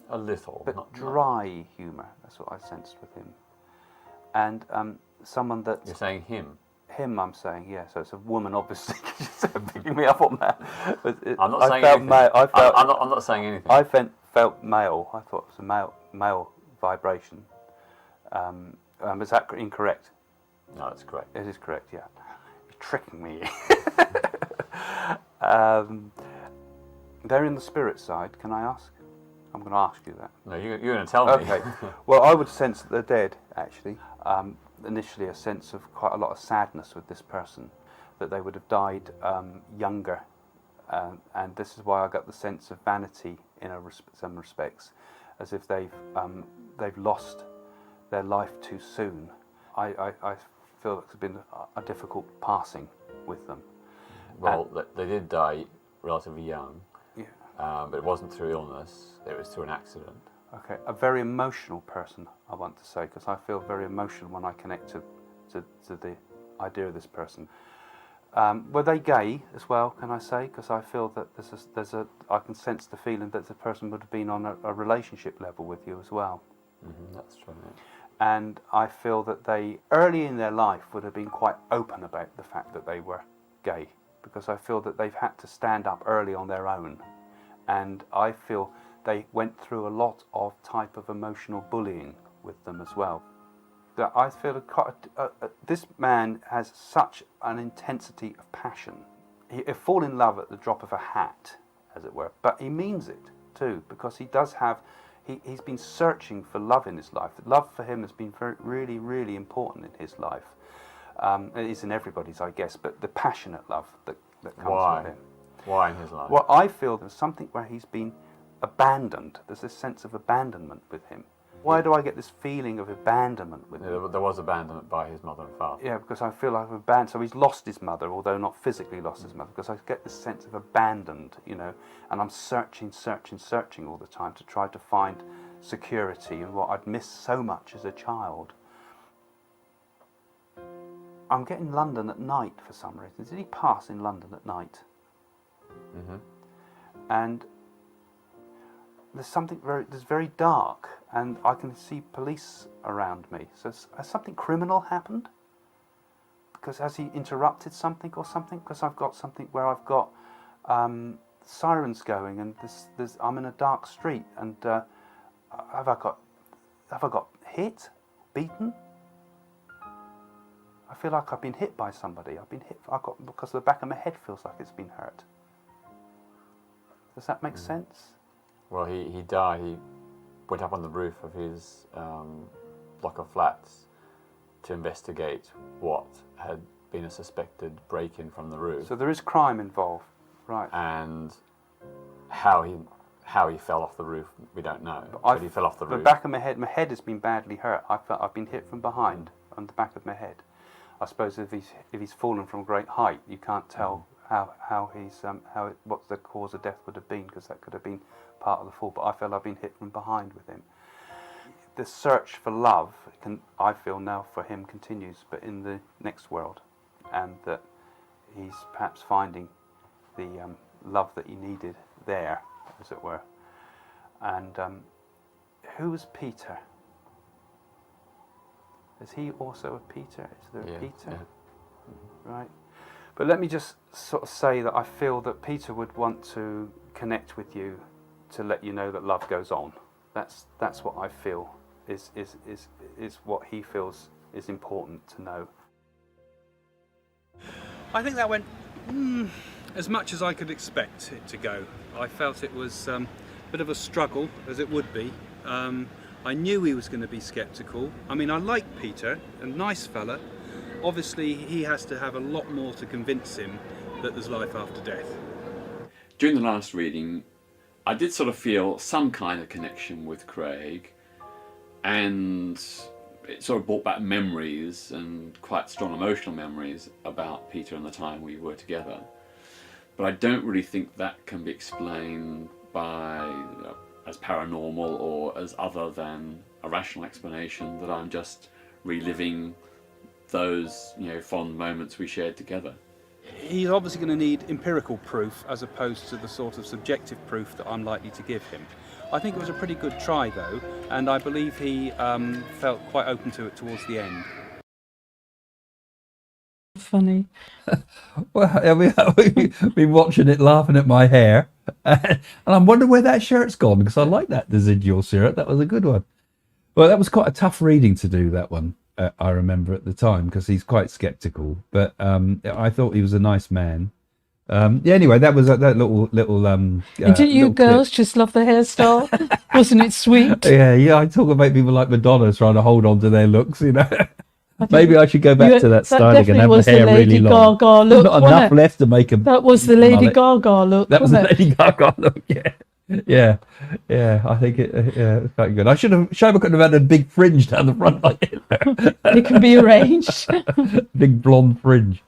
[SPEAKER 3] A little.
[SPEAKER 4] But
[SPEAKER 3] not
[SPEAKER 4] dry humour, that's what I sensed with him. And someone that...
[SPEAKER 3] You're saying him?
[SPEAKER 4] Him, I'm saying, yeah. So it's a woman, obviously, picking me up on that.
[SPEAKER 3] I'm not saying anything. I'm not saying anything.
[SPEAKER 4] I felt male. I thought it was a male vibration. Is that incorrect?
[SPEAKER 3] No, it's correct.
[SPEAKER 4] It is correct, yeah. You're tricking me. They're in the spirit side, can I ask? I'm going to ask you that.
[SPEAKER 3] No, you're going to tell me.
[SPEAKER 4] Okay. Well, I would sense that they're dead, actually. Initially, a sense of quite a lot of sadness with this person, that they would have died younger. And this is why I got the sense of vanity in some respects, as if they've lost their life too soon. I feel it's been a difficult passing with them.
[SPEAKER 3] Well, they did die relatively young.
[SPEAKER 4] Yeah.
[SPEAKER 3] But it wasn't through illness, it was through an accident.
[SPEAKER 4] Okay, a very emotional person, I want to say, because I feel very emotional when I connect to the idea of this person. Were they gay as well, can I say? Because I feel that I can sense the feeling that the person would have been on a relationship level with you as well.
[SPEAKER 3] That's true. Yeah.
[SPEAKER 4] And I feel that they, early in their life, would have been quite open about the fact that they were gay, because I feel that they've had to stand up early on their own. And I feel they went through a lot of type of emotional bullying with them as well. That I feel this man has such an intensity of passion. He'll fall in love at the drop of a hat, as it were, but he means it too, because he does have, he's been searching for love in his life. Love for him has been really, really important in his life. It is in everybody's, I guess, but the passionate love that comes with him.
[SPEAKER 3] Why in his life?
[SPEAKER 4] Well, I feel there's something where he's been abandoned. There's this sense of abandonment with him. Why do I get this feeling of abandonment with him?
[SPEAKER 3] There was abandonment by his mother and father.
[SPEAKER 4] Yeah, because I feel like abandoned. So he's lost his mother, although not physically lost his mother, because I get this sense of abandoned, and I'm searching all the time to try to find security in what I'd missed so much as a child. I'm getting London at night for some reason. Did he pass in London at night? And there's something very dark, and I can see police around me. So has something criminal happened? Because has he interrupted something or something? Because I've got something where I've got sirens going, and I'm in a dark street, and have I got hit, beaten? I feel like I've been hit by somebody. Because the back of my head feels like it's been hurt. Does that make sense?
[SPEAKER 3] Well, he died. He went up on the roof of his block of flats to investigate what had been a suspected break-in from the roof.
[SPEAKER 4] So there is crime involved, right?
[SPEAKER 3] And how he fell off the roof, we don't know. But he fell off the roof.
[SPEAKER 4] The back of my head has been badly hurt. I've been hit from behind on the back of my head. I suppose if he's fallen from great height, you can't tell what the cause of death would have been, because that could have been part of the fall. But I feel I've been hit from behind with him. The search for love, I feel now for him, continues, but in the next world, and that he's perhaps finding the love that he needed there, as it were. And who was Peter? Is he also a Peter? Is there a Peter? Yeah. Right. But let me just sort of say that I feel that Peter would want to connect with you to let you know that love goes on. That's what I feel is what he feels is important to know.
[SPEAKER 5] I think that went as much as I could expect it to go. I felt it was a bit of a struggle, as it would be. I knew he was going to be sceptical. I mean, I like Peter, a nice fella. Obviously, he has to have a lot more to convince him that there's life after death.
[SPEAKER 3] During the last reading, I did sort of feel some kind of connection with Craig, and it sort of brought back memories, and quite strong emotional memories about Peter and the time we were together. But I don't really think that can be explained by as paranormal or as other than a rational explanation, that I'm just reliving those, you know, fond moments we shared together.
[SPEAKER 5] He's obviously going to need empirical proof as opposed to the sort of subjective proof that I'm likely to give him. I think it was a pretty good try though, and I believe he felt quite open to it towards the end.
[SPEAKER 2] Funny.
[SPEAKER 1] Well, we've been watching it, laughing at my hair, and I'm wondering where that shirt's gone, because I like that residual shirt. That was a good one. Well, that was quite a tough reading to do, that one. I remember at the time, because he's quite sceptical, but I thought he was a nice man. Yeah, anyway, that was that little.
[SPEAKER 2] And didn't you girls just love the hairstyle? Wasn't it sweet?
[SPEAKER 1] Yeah. I talk about people like Madonna trying to hold on to their looks, you know. Maybe I should go back to that styling and have my hair really long.
[SPEAKER 2] Gaga look,
[SPEAKER 1] not enough left to make a.
[SPEAKER 2] That was the Lady Gaga look.
[SPEAKER 1] That was the Lady Gaga look. Yeah. I think it's quite good. Shama couldn't have had a big fringe down the front like it.
[SPEAKER 2] It can be arranged.
[SPEAKER 1] Big blonde fringe.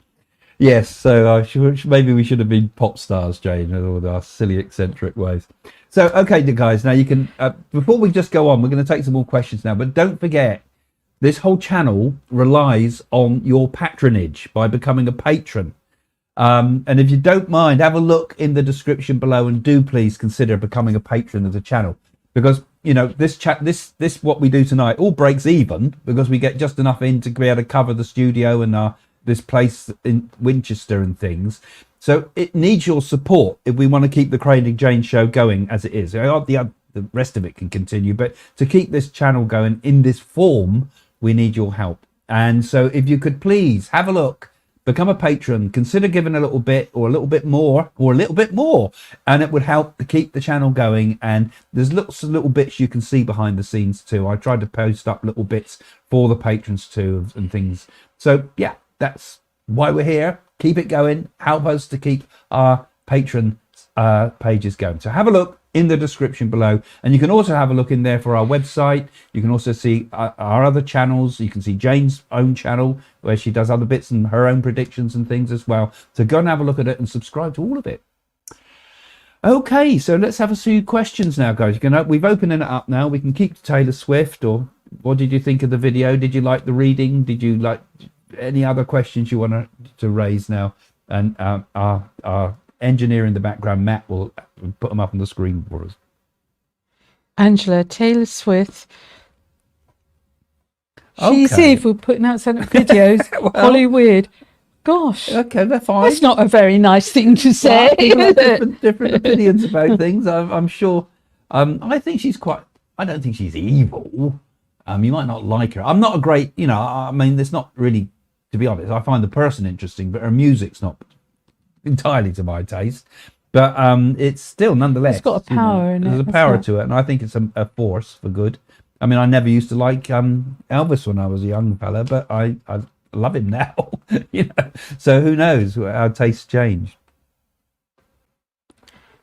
[SPEAKER 1] Yes, so maybe we should have been pop stars, Jane, with all our silly eccentric ways. So, okay, guys, now you can. Before we just go on, we're going to take some more questions now, but don't forget, this whole channel relies on your patronage by becoming a patron. And if you don't mind, have a look in the description below, and do please consider becoming a patron of the channel, because you know this what we do tonight all breaks even, because we get just enough in to be able to cover the studio and this place in Winchester and things. So it needs your support if we want to keep the Craig and Jane show going as it is. The rest of it can continue, but to keep this channel going in this form, we need your help. And so if you could please have a look, become a patron, consider giving a little bit or a little bit more or a little bit more, and it would help to keep the channel going. And there's lots of little bits you can see behind the scenes too. I tried to post up little bits for the patrons too and things. So yeah, that's why we're here. Keep it going. Help us to keep our patron pages going. So have a look in the description below, and you can also have a look in there for our website. You can also see our other channels. You can see Jane's own channel where she does other bits and her own predictions and things as well. So go and have a look at it and subscribe to all of it. Okay, so let's have a few questions now, guys. We've opened it up now. We can keep to Taylor Swift, or what did you think of the video? Did you like the reading? Did you like any other questions you want to raise now? And our engineer in the background, Matt, will put them up on the screen for us.
[SPEAKER 2] Angela, Taylor Swift. She's
[SPEAKER 1] Okay.
[SPEAKER 2] here for putting out some videos.
[SPEAKER 1] Well,
[SPEAKER 2] Hollywood. Gosh.
[SPEAKER 1] Okay, they're fine.
[SPEAKER 2] That's not a very nice thing to say.
[SPEAKER 1] People
[SPEAKER 2] Is
[SPEAKER 1] have
[SPEAKER 2] it?
[SPEAKER 1] different opinions about things. I'm sure. I think she's quite. I don't think she's evil. You might not like her. I'm not a great. I mean, there's not really. To be honest, I find the person interesting, but her music's not entirely to my taste. But it's still nonetheless.
[SPEAKER 2] It's got a power in it.
[SPEAKER 1] There's a power to it, and I think it's a force for good. I mean, I never used to like Elvis when I was a young fella, but I love him now. So who knows? Our tastes change.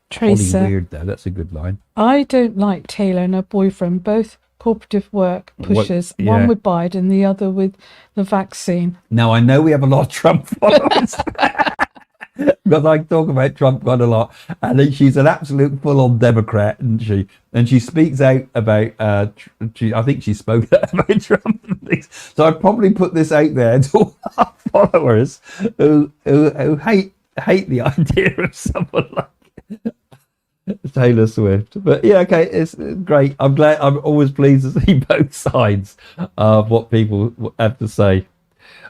[SPEAKER 2] Tracer.
[SPEAKER 1] Holly weird though. That's a good line.
[SPEAKER 2] I don't like Taylor and her boyfriend, both cooperative work pushers.
[SPEAKER 1] Yeah.
[SPEAKER 2] One with Biden, the other with the vaccine.
[SPEAKER 1] Now I know we have a lot of Trump followers. Because I talk about Trump quite a lot, and she's an absolute full-on Democrat, isn't she? And she speaks out about, I think she spoke about Trump and things. So I'd probably put this out there to all our followers who hate the idea of someone like Taylor Swift. But yeah, okay, it's great. I'm glad. I'm always pleased to see both sides of what people have to say.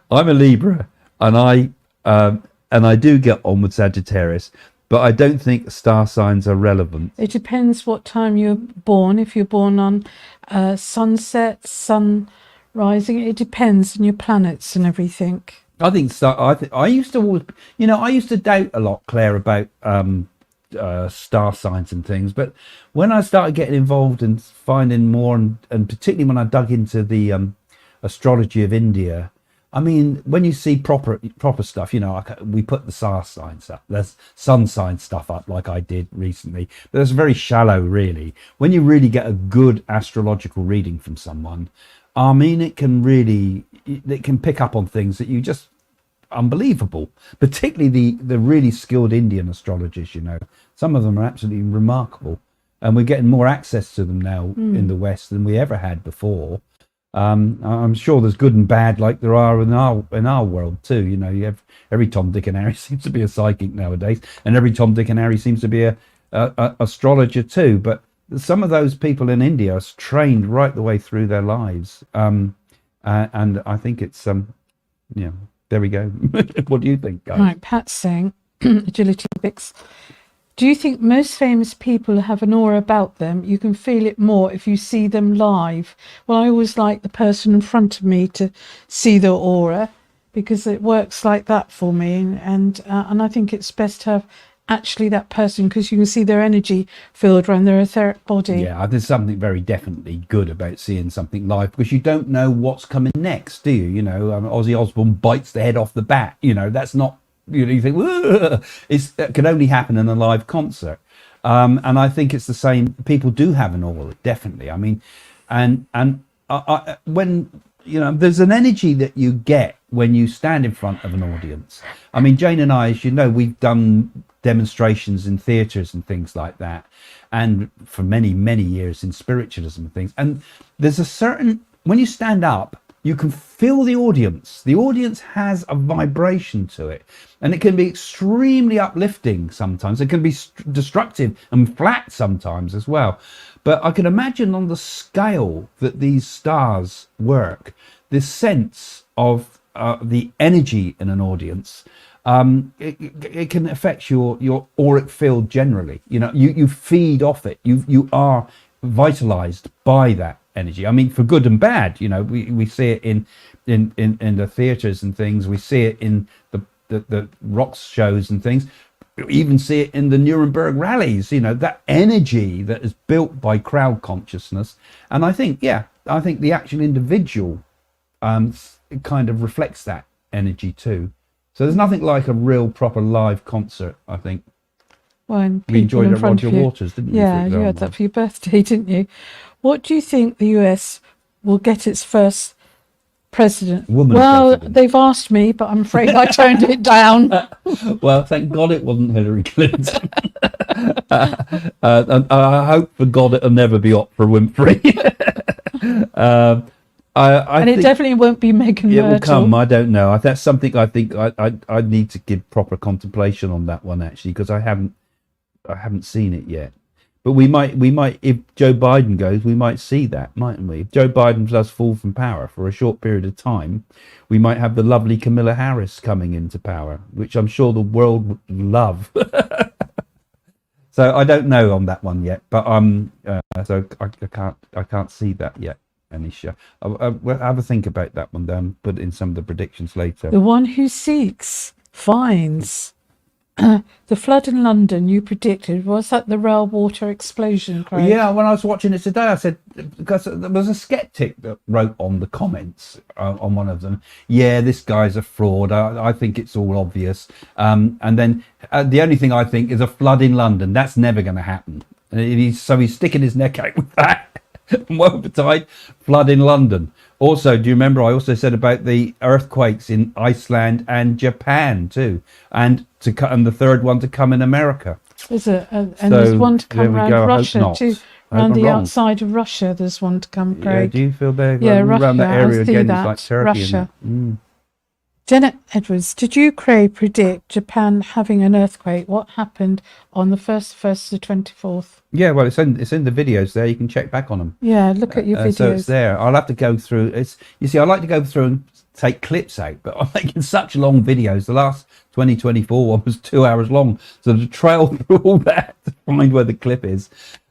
[SPEAKER 1] I'm a Libra, and I do get on with Sagittarius, but I don't think star signs are relevant.
[SPEAKER 2] It depends what time you're born. If you're born on sunset, sun rising, it depends on your planets and everything.
[SPEAKER 1] I think I used to always, I used to doubt a lot, Claire, about star signs and things, but when I started getting involved and finding more, and particularly when I dug into the astrology of India, I mean, when you see proper stuff, we put the star signs up, there's sun sign stuff up like I did recently, but it's very shallow, really. When you really get a good astrological reading from someone, I mean, it can pick up on things that you just unbelievable, particularly the really skilled Indian astrologers. Some of them are absolutely remarkable, and we're getting more access to them now in the West than we ever had before. I'm sure there's good and bad, like there are in our world too. You have every Tom, Dick, and Harry seems to be a psychic nowadays, and every Tom, Dick, and Harry seems to be a astrologer too. But some of those people in India are trained right the way through their lives, and I think it's there we go. What do you think, guys?
[SPEAKER 2] Right, Pat's saying, Agility Bix. Do you think most famous people have an aura about them? You can feel it more if you see them live. Well, I always like the person in front of me to see the aura, because it works like that for me. And I think it's best to have actually that person, because you can see their energy field around their etheric body.
[SPEAKER 1] Yeah, there's something very definitely good about seeing something live, because you don't know what's coming next, do you? Ozzy Osbourne bites the head off the bat. That's not, you think, it can only happen in a live concert. And I think it's the same. People do have an aura, definitely. I mean, and when there's an energy that you get when you stand in front of an audience. I mean, Jane and I, as you know, we've done demonstrations in theatres and things like that, and for many years in spiritualism and things. And there's a certain, when you stand up, you can feel the audience. The audience has a vibration to it, and it can be extremely uplifting sometimes. It can be destructive and flat sometimes as well. But I can imagine on the scale that these stars work, this sense of the energy in an audience, it can affect your auric field generally. You feed off it. You are vitalized by that energy. I mean, for good and bad. We see it in the theaters and things. We see it in the rock shows and things. We even see it in the Nuremberg rallies. That energy that is built by crowd consciousness. And I think the actual individual it kind of reflects that energy too. So there's nothing like a real proper live concert, I think.
[SPEAKER 2] Well, and
[SPEAKER 1] we enjoyed it at Roger
[SPEAKER 2] you.
[SPEAKER 1] Waters, didn't you?
[SPEAKER 2] Yeah, you had that for your birthday, didn't you? What do you think the US will get its first president?
[SPEAKER 1] President.
[SPEAKER 2] They've asked me, but I'm afraid I toned it down.
[SPEAKER 1] Well, thank God it wasn't Hillary Clinton. And I hope for God it'll never be Oprah Winfrey. I
[SPEAKER 2] think it definitely won't be Meghan Myrtle.
[SPEAKER 1] It will come. I don't know. That's something I think I need to give proper contemplation on that one, actually, because I haven't seen it yet. But we might, if Joe Biden goes, we might see that, mightn't we? If Joe Biden does fall from power for a short period of time, we might have the lovely Kamala Harris coming into power, which I'm sure the world would love. So I don't know on that one yet, but so I can't see that yet. Anisha, we'll have a think about that one, then put it in some of the predictions later.
[SPEAKER 2] The one who seeks finds. The flood in London you predicted, was that the rail water explosion, Craig?
[SPEAKER 1] Yeah, when I was watching it today, I said, because there was a skeptic that wrote on the comments on one of them, yeah, this guy's a fraud, I think it's all obvious. And then the only thing I think is a flood in London. That's never going to happen. So he's sticking his neck out with that. Woe betide, flood in London. Also, do you remember I also said about the earthquakes in Iceland and Japan too, and the third one to come in America?
[SPEAKER 2] Is it? And
[SPEAKER 1] So,
[SPEAKER 2] there's one to
[SPEAKER 1] there
[SPEAKER 2] come
[SPEAKER 1] we
[SPEAKER 2] around
[SPEAKER 1] go. I hope
[SPEAKER 2] Russia
[SPEAKER 1] not.
[SPEAKER 2] too.
[SPEAKER 1] I hope
[SPEAKER 2] Around
[SPEAKER 1] I'm
[SPEAKER 2] the
[SPEAKER 1] wrong.
[SPEAKER 2] outside of Russia, there's one to come,
[SPEAKER 1] Yeah,
[SPEAKER 2] Craig.
[SPEAKER 1] do you feel there?
[SPEAKER 2] Yeah,
[SPEAKER 1] Around that
[SPEAKER 2] Russia, I
[SPEAKER 1] area
[SPEAKER 2] see
[SPEAKER 1] again,
[SPEAKER 2] that.
[SPEAKER 1] it's like Turkey.
[SPEAKER 2] Russia.
[SPEAKER 1] And
[SPEAKER 2] Janet Edwards, did you, Craig, predict Japan having an earthquake? What happened on the 1st to 24th?
[SPEAKER 1] yeah, well, it's in the videos there. You can check back on them.
[SPEAKER 2] Yeah, look at your videos.
[SPEAKER 1] So it's there. I'll have to go through. You see, I like to go through and take clips out, but I'm making such long videos. The last 2024 one was 2 hours long, so to trail through all that to find where the clip is.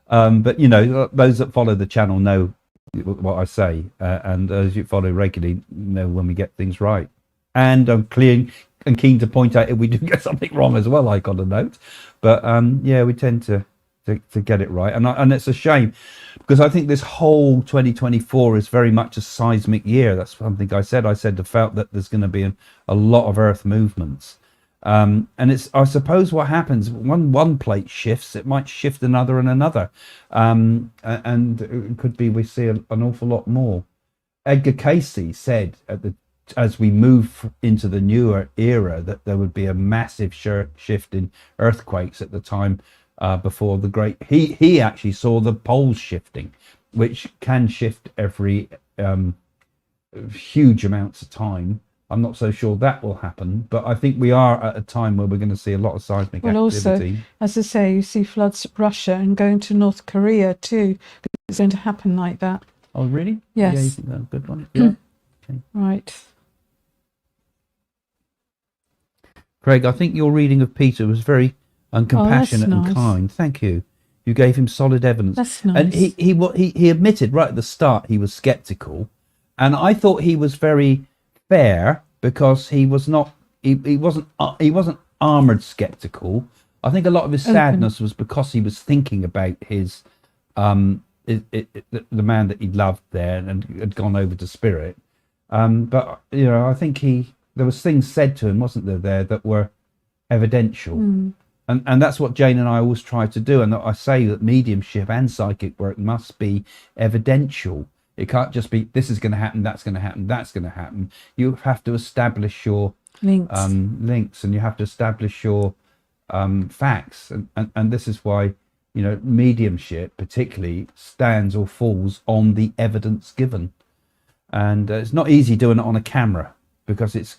[SPEAKER 1] But you know, those that follow the channel know what I say, and those who follow regularly know when we get things right. And I'm clear and keen to point out if we do get something wrong as well. I got a note, but yeah, we tend to get it right, and it's a shame because I think this whole 2024 is very much a seismic year. That's something I said. I felt that there's going to be a lot of Earth movements, and it's, I suppose, what happens when one plate shifts, it might shift another and another, and it could be we see an awful lot more. Edgar Casey said as we move into the newer era that there would be a massive shift in earthquakes at the time. Before the great, he actually saw the poles shifting, which can shift every huge amounts of time. I'm not so sure that will happen, but I think we are at a time where we're going to see a lot of seismic activity.
[SPEAKER 2] Also, as I say, you see floods at Russia and going to North Korea too. It's going to happen like that.
[SPEAKER 1] Oh, really?
[SPEAKER 2] Yes.
[SPEAKER 1] Yeah, you think that's a good one? Yeah. Okay.
[SPEAKER 2] Right.
[SPEAKER 1] Craig, I think your reading of Peter was very compassionate
[SPEAKER 2] nice.
[SPEAKER 1] and kind. Thank you. You gave him solid evidence.
[SPEAKER 2] That's nice.
[SPEAKER 1] And he admitted right at the start he was skeptical, and I thought he was very fair because he wasn't armored skeptical. I think a lot of his sadness was because he was thinking about his the man that he loved there and had gone over to spirit. But you know, I think there was things said to him, wasn't there, that were evidential. And that's what Jane and I always try to do. And I say that mediumship and psychic work must be evidential. It can't just be, this is going to happen, that's going to happen, that's going to happen. You have to establish your links, and you have to establish your facts. And this is why, you know, mediumship particularly stands or falls on the evidence given. And it's not easy doing it on a camera, because it's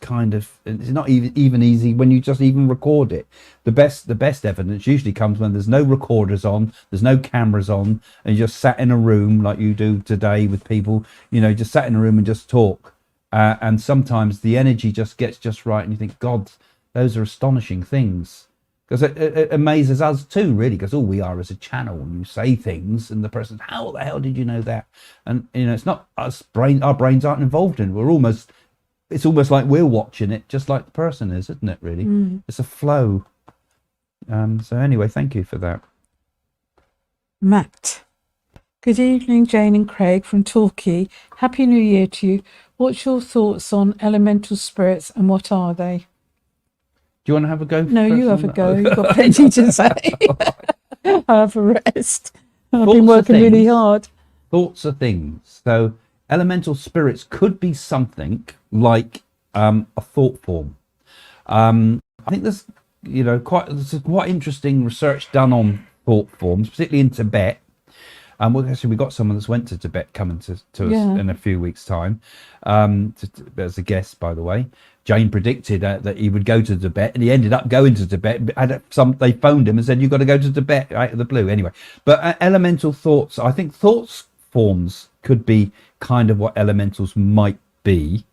[SPEAKER 1] not even easy when you just even record it. The best evidence usually comes when there's no recorders on, there's no cameras on, and you just sat in a room like you do today with people, you know, just sat in a room and just talk. And sometimes the energy just gets just right, and you think, God, those are astonishing things. Because it amazes us too, really, because all we are is a channel, and you say things and the person, how the hell did you know that? And, you know, it's not us, our brains aren't involved in it. It's almost like we're watching it, just like the person is, isn't it, really? It's a flow. So anyway, thank you for that.
[SPEAKER 2] Matt. Good evening, Jane and Craig from Torquay. Happy New Year to you. What's your thoughts on elemental spirits and what are they?
[SPEAKER 1] Do you want to have a go?
[SPEAKER 2] No, you have a go. You've got plenty to say. I have a rest. I've been working really hard.
[SPEAKER 1] Thoughts are things. So elemental spirits could be something like a thought form. I think there's quite interesting research done on thought forms, particularly in Tibet. Actually, we've got someone that's went to Tibet coming to us in a few weeks' time, as a guest, by the way. Jane predicted that he would go to Tibet, and he ended up going to Tibet. They phoned him and said, "You've got to go to Tibet," out of the blue. Anyway, but elemental thoughts. I think thoughts forms could be kind of what elementals might be.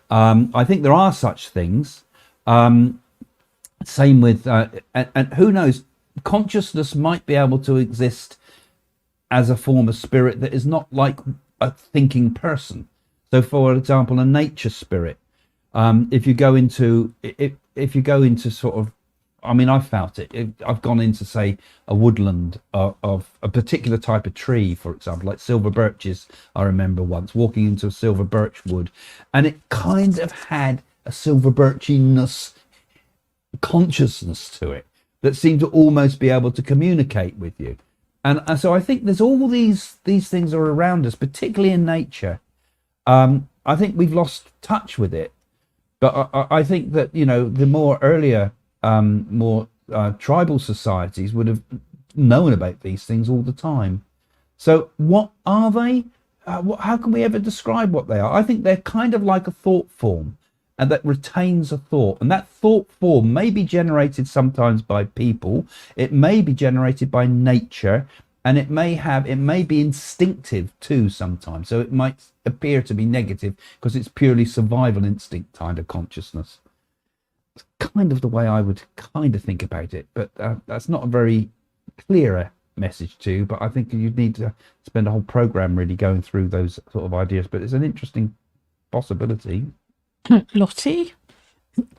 [SPEAKER 1] I think there are such things. Same with, and who knows, consciousness might be able to exist as a form of spirit that is not like a thinking person. So, for example, a nature spirit. If you go into sort of, I mean, I've felt it. I've gone into, say, a woodland of a particular type of tree, for example, like silver birches. I remember once walking into a silver birch wood, and it kind of had a silver birchiness consciousness to it that seemed to almost be able to communicate with you. And so I think there's all these things are around us, particularly in nature. I think we've lost touch with it. But I think that, you know, the more earlier, more tribal societies would have known about these things all the time. So what are they? How can we ever describe what they are? I think they're kind of like a thought form, and that retains a thought. And that thought form may be generated sometimes by people. It may be generated by nature, and it may be instinctive too sometimes. So it might appear to be negative because it's purely survival instinct kind of consciousness. It's kind of the way I would kind of think about it, but that's not a very clearer message too. But I think you'd need to spend a whole program really going through those sort of ideas. But it's an interesting possibility.
[SPEAKER 2] Lottie,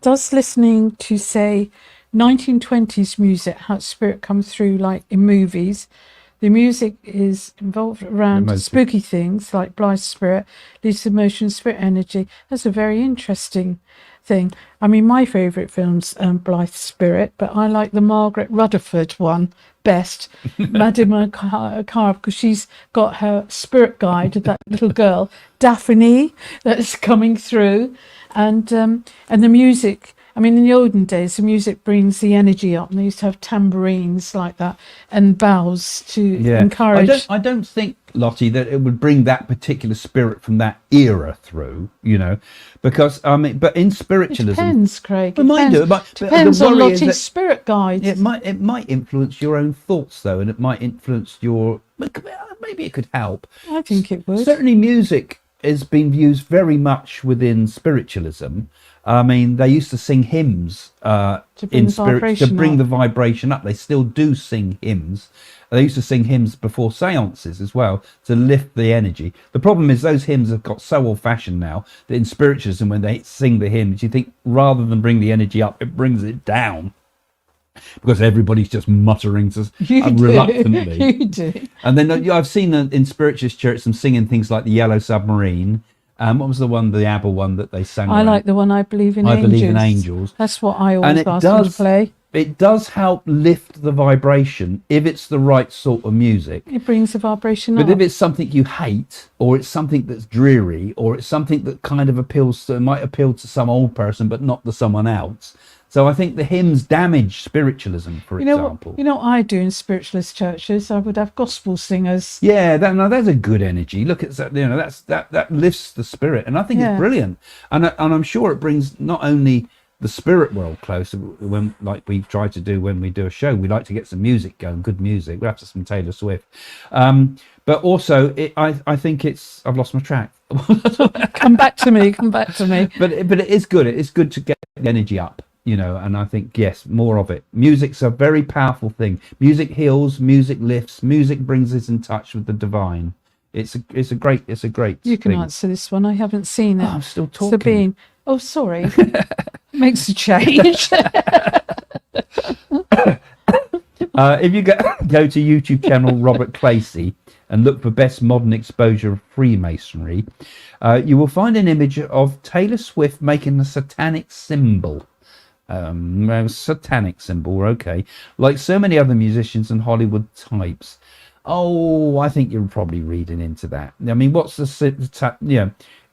[SPEAKER 2] does listening to, say, 1920s music, how spirit comes through, like in movies, the music is involved around spooky things like Blythe's spirit, leads to emotion, spirit energy. That's a very interesting thing. I mean, my favourite film's Blythe's Spirit, but I like the Margaret Rutherford one best, Madame Macabre, because she's got her spirit guide, that little girl, Daphne, that's coming through. And the music, I mean, in the olden days, the music brings the energy up, and they used to have tambourines like that and bells to encourage.
[SPEAKER 1] I don't think, Lottie, that it would bring that particular spirit from that era through, you know, because I mean, but in spiritualism,
[SPEAKER 2] it depends, Craig.
[SPEAKER 1] It might do. But
[SPEAKER 2] depends on Lottie's spirit guide.
[SPEAKER 1] It might influence your own thoughts though, and it might influence your. Maybe it could help.
[SPEAKER 2] I think it would.
[SPEAKER 1] Certainly, music has been used very much within spiritualism. I mean, they used to sing hymns in spirit to bring the vibration up. They still do sing hymns. They used to sing hymns before seances as well to lift the energy. The problem is those hymns have got so old-fashioned now that in spiritualism, when they sing the hymns, you think rather than bring the energy up, it brings it down. Because everybody's just muttering reluctantly.
[SPEAKER 2] You do.
[SPEAKER 1] And then I've seen in spiritualist church them singing things like the Yellow Submarine. What was the one, the ABBA one that they sang?
[SPEAKER 2] I like the one, I Believe in Angels.
[SPEAKER 1] I Believe in Angels.
[SPEAKER 2] That's what I always ask them to play.
[SPEAKER 1] It does help lift the vibration if it's the right sort of music.
[SPEAKER 2] It brings the vibration up.
[SPEAKER 1] But if it's something you hate, or it's something that's dreary, or it's something that kind of might appeal to some old person, but not to someone else. So I think the hymns damage spiritualism, for example.
[SPEAKER 2] You know what I do in spiritualist churches? I would have gospel singers.
[SPEAKER 1] Yeah, there's a good energy. Look at that, you know, that lifts the spirit, and I think it's brilliant. And I'm sure it brings not only the spirit world closer, when like we've tried to do when we do a show, we like to get some music going, good music. We'll have to some Taylor Swift, but also I think I've lost my track.
[SPEAKER 2] Come back to me.
[SPEAKER 1] But it is good. It is good to get the energy up. You know, and I think, yes, more of it. Music's a very powerful thing. Music heals, music lifts, music brings us in touch with the divine. It's a great
[SPEAKER 2] You can
[SPEAKER 1] thing.
[SPEAKER 2] answer this one. I haven't seen it.
[SPEAKER 1] I'm still talking.
[SPEAKER 2] Sabine. Oh, sorry. Makes a change.
[SPEAKER 1] If you go to YouTube channel Robert Clacy and look for best modern exposure of Freemasonry, you will find an image of Taylor Swift making a satanic symbol. Satanic symbol, okay, like so many other musicians and Hollywood types. Oh, I think you're probably reading into that. I mean, what's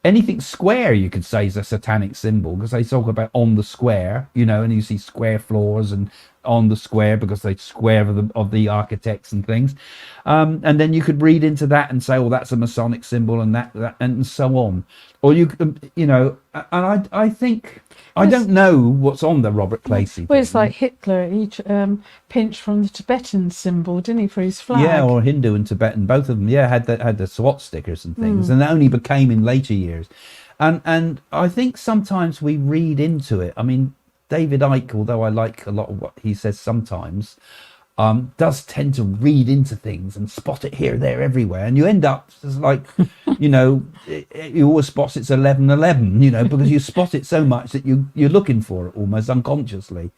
[SPEAKER 1] anything square you could say is a satanic symbol, because they talk about on the square, you know, and you see square floors and on the square because they square of the architects and things, and then you could read into that and say, oh, that's a Masonic symbol, and that and so on. Or you know, and I think I don't know what's on the Robert Clacy.
[SPEAKER 2] Well, it's like Hitler. He pinched from the Tibetan symbol, didn't he, for his flag?
[SPEAKER 1] Yeah, or Hindu and Tibetan, both of them. Yeah, had the SWAT stickers and things, and that only became in later years. And I think sometimes we read into it. I mean, David Icke, although I like a lot of what he says sometimes, does tend to read into things and spot it here, there, everywhere, and you end up just like, you know, you always spot it's 11:11, you know, because you spot it so much that you're looking for it almost unconsciously.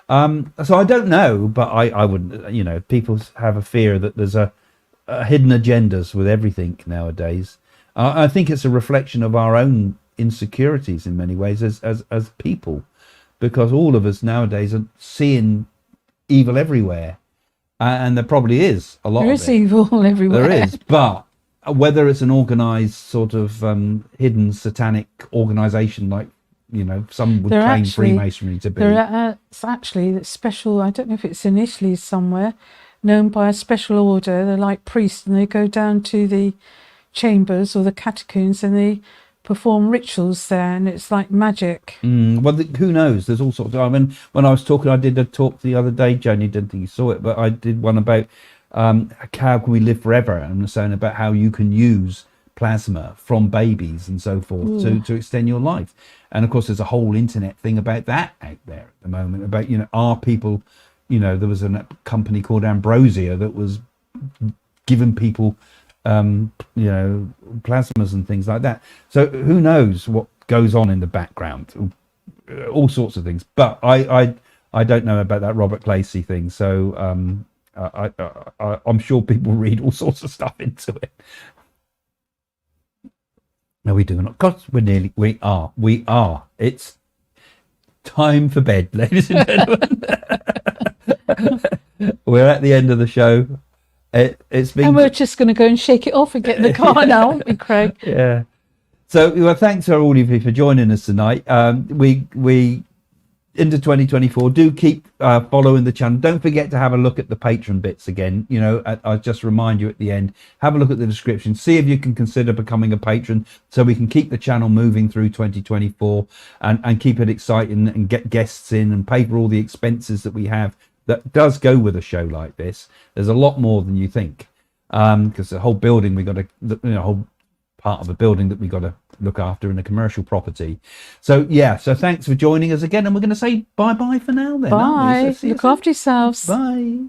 [SPEAKER 1] So I don't know, but I wouldn't, you know, people have a fear that there's a hidden agendas with everything nowadays. I think it's a reflection of our own insecurities in many ways as people, because all of us nowadays are seeing evil everywhere. And there probably is a lot of it.
[SPEAKER 2] There is evil everywhere.
[SPEAKER 1] There is, but whether it's an organized sort of hidden satanic organization like, you know, some would claim Freemasonry to be.
[SPEAKER 2] It's actually special, I don't know if it's in Italy somewhere, known by a special order. They're like priests, and they go down to the chambers or the catacombs and they perform rituals there, and it's like magic.
[SPEAKER 1] Well, who knows? There's all sorts of... I mean, when I was talking, I did a talk the other day, Joni, didn't think you saw it, but I did one about how can we live forever, and I'm saying about how you can use plasma from babies and so forth to extend your life. And of course, there's a whole internet thing about that out there at the moment, about, you know, are people, you know, there was a company called Ambrosia that was giving people you know, plasmas and things like that. So who knows what goes on in the background, all sorts of things. But I don't know about that Robert Lacey thing. So I'm sure people read all sorts of stuff into it. No, we do not. God, we are. It's time for bed, ladies and gentlemen. We're at the end of the show. It's been...
[SPEAKER 2] And we're just going to go and shake it off and get in the car now, aren't we, Craig?
[SPEAKER 1] Yeah. So, well, thanks to all of you for joining us tonight. We into 2024, do keep following the channel. Don't forget to have a look at the Patreon bits again. You know, I'll just remind you at the end, have a look at the description, see if you can consider becoming a patron so we can keep the channel moving through 2024 and keep it exciting and get guests in and pay for all the expenses that we have that does go with a show like this. There's a lot more than you think, because the whole building, we got to, you know, whole part of a building that we got to look after in a commercial property. So yeah, so thanks for joining us again, and we're going to say bye bye for now then.
[SPEAKER 2] Bye.
[SPEAKER 1] So
[SPEAKER 2] Look after yourselves.
[SPEAKER 1] Bye.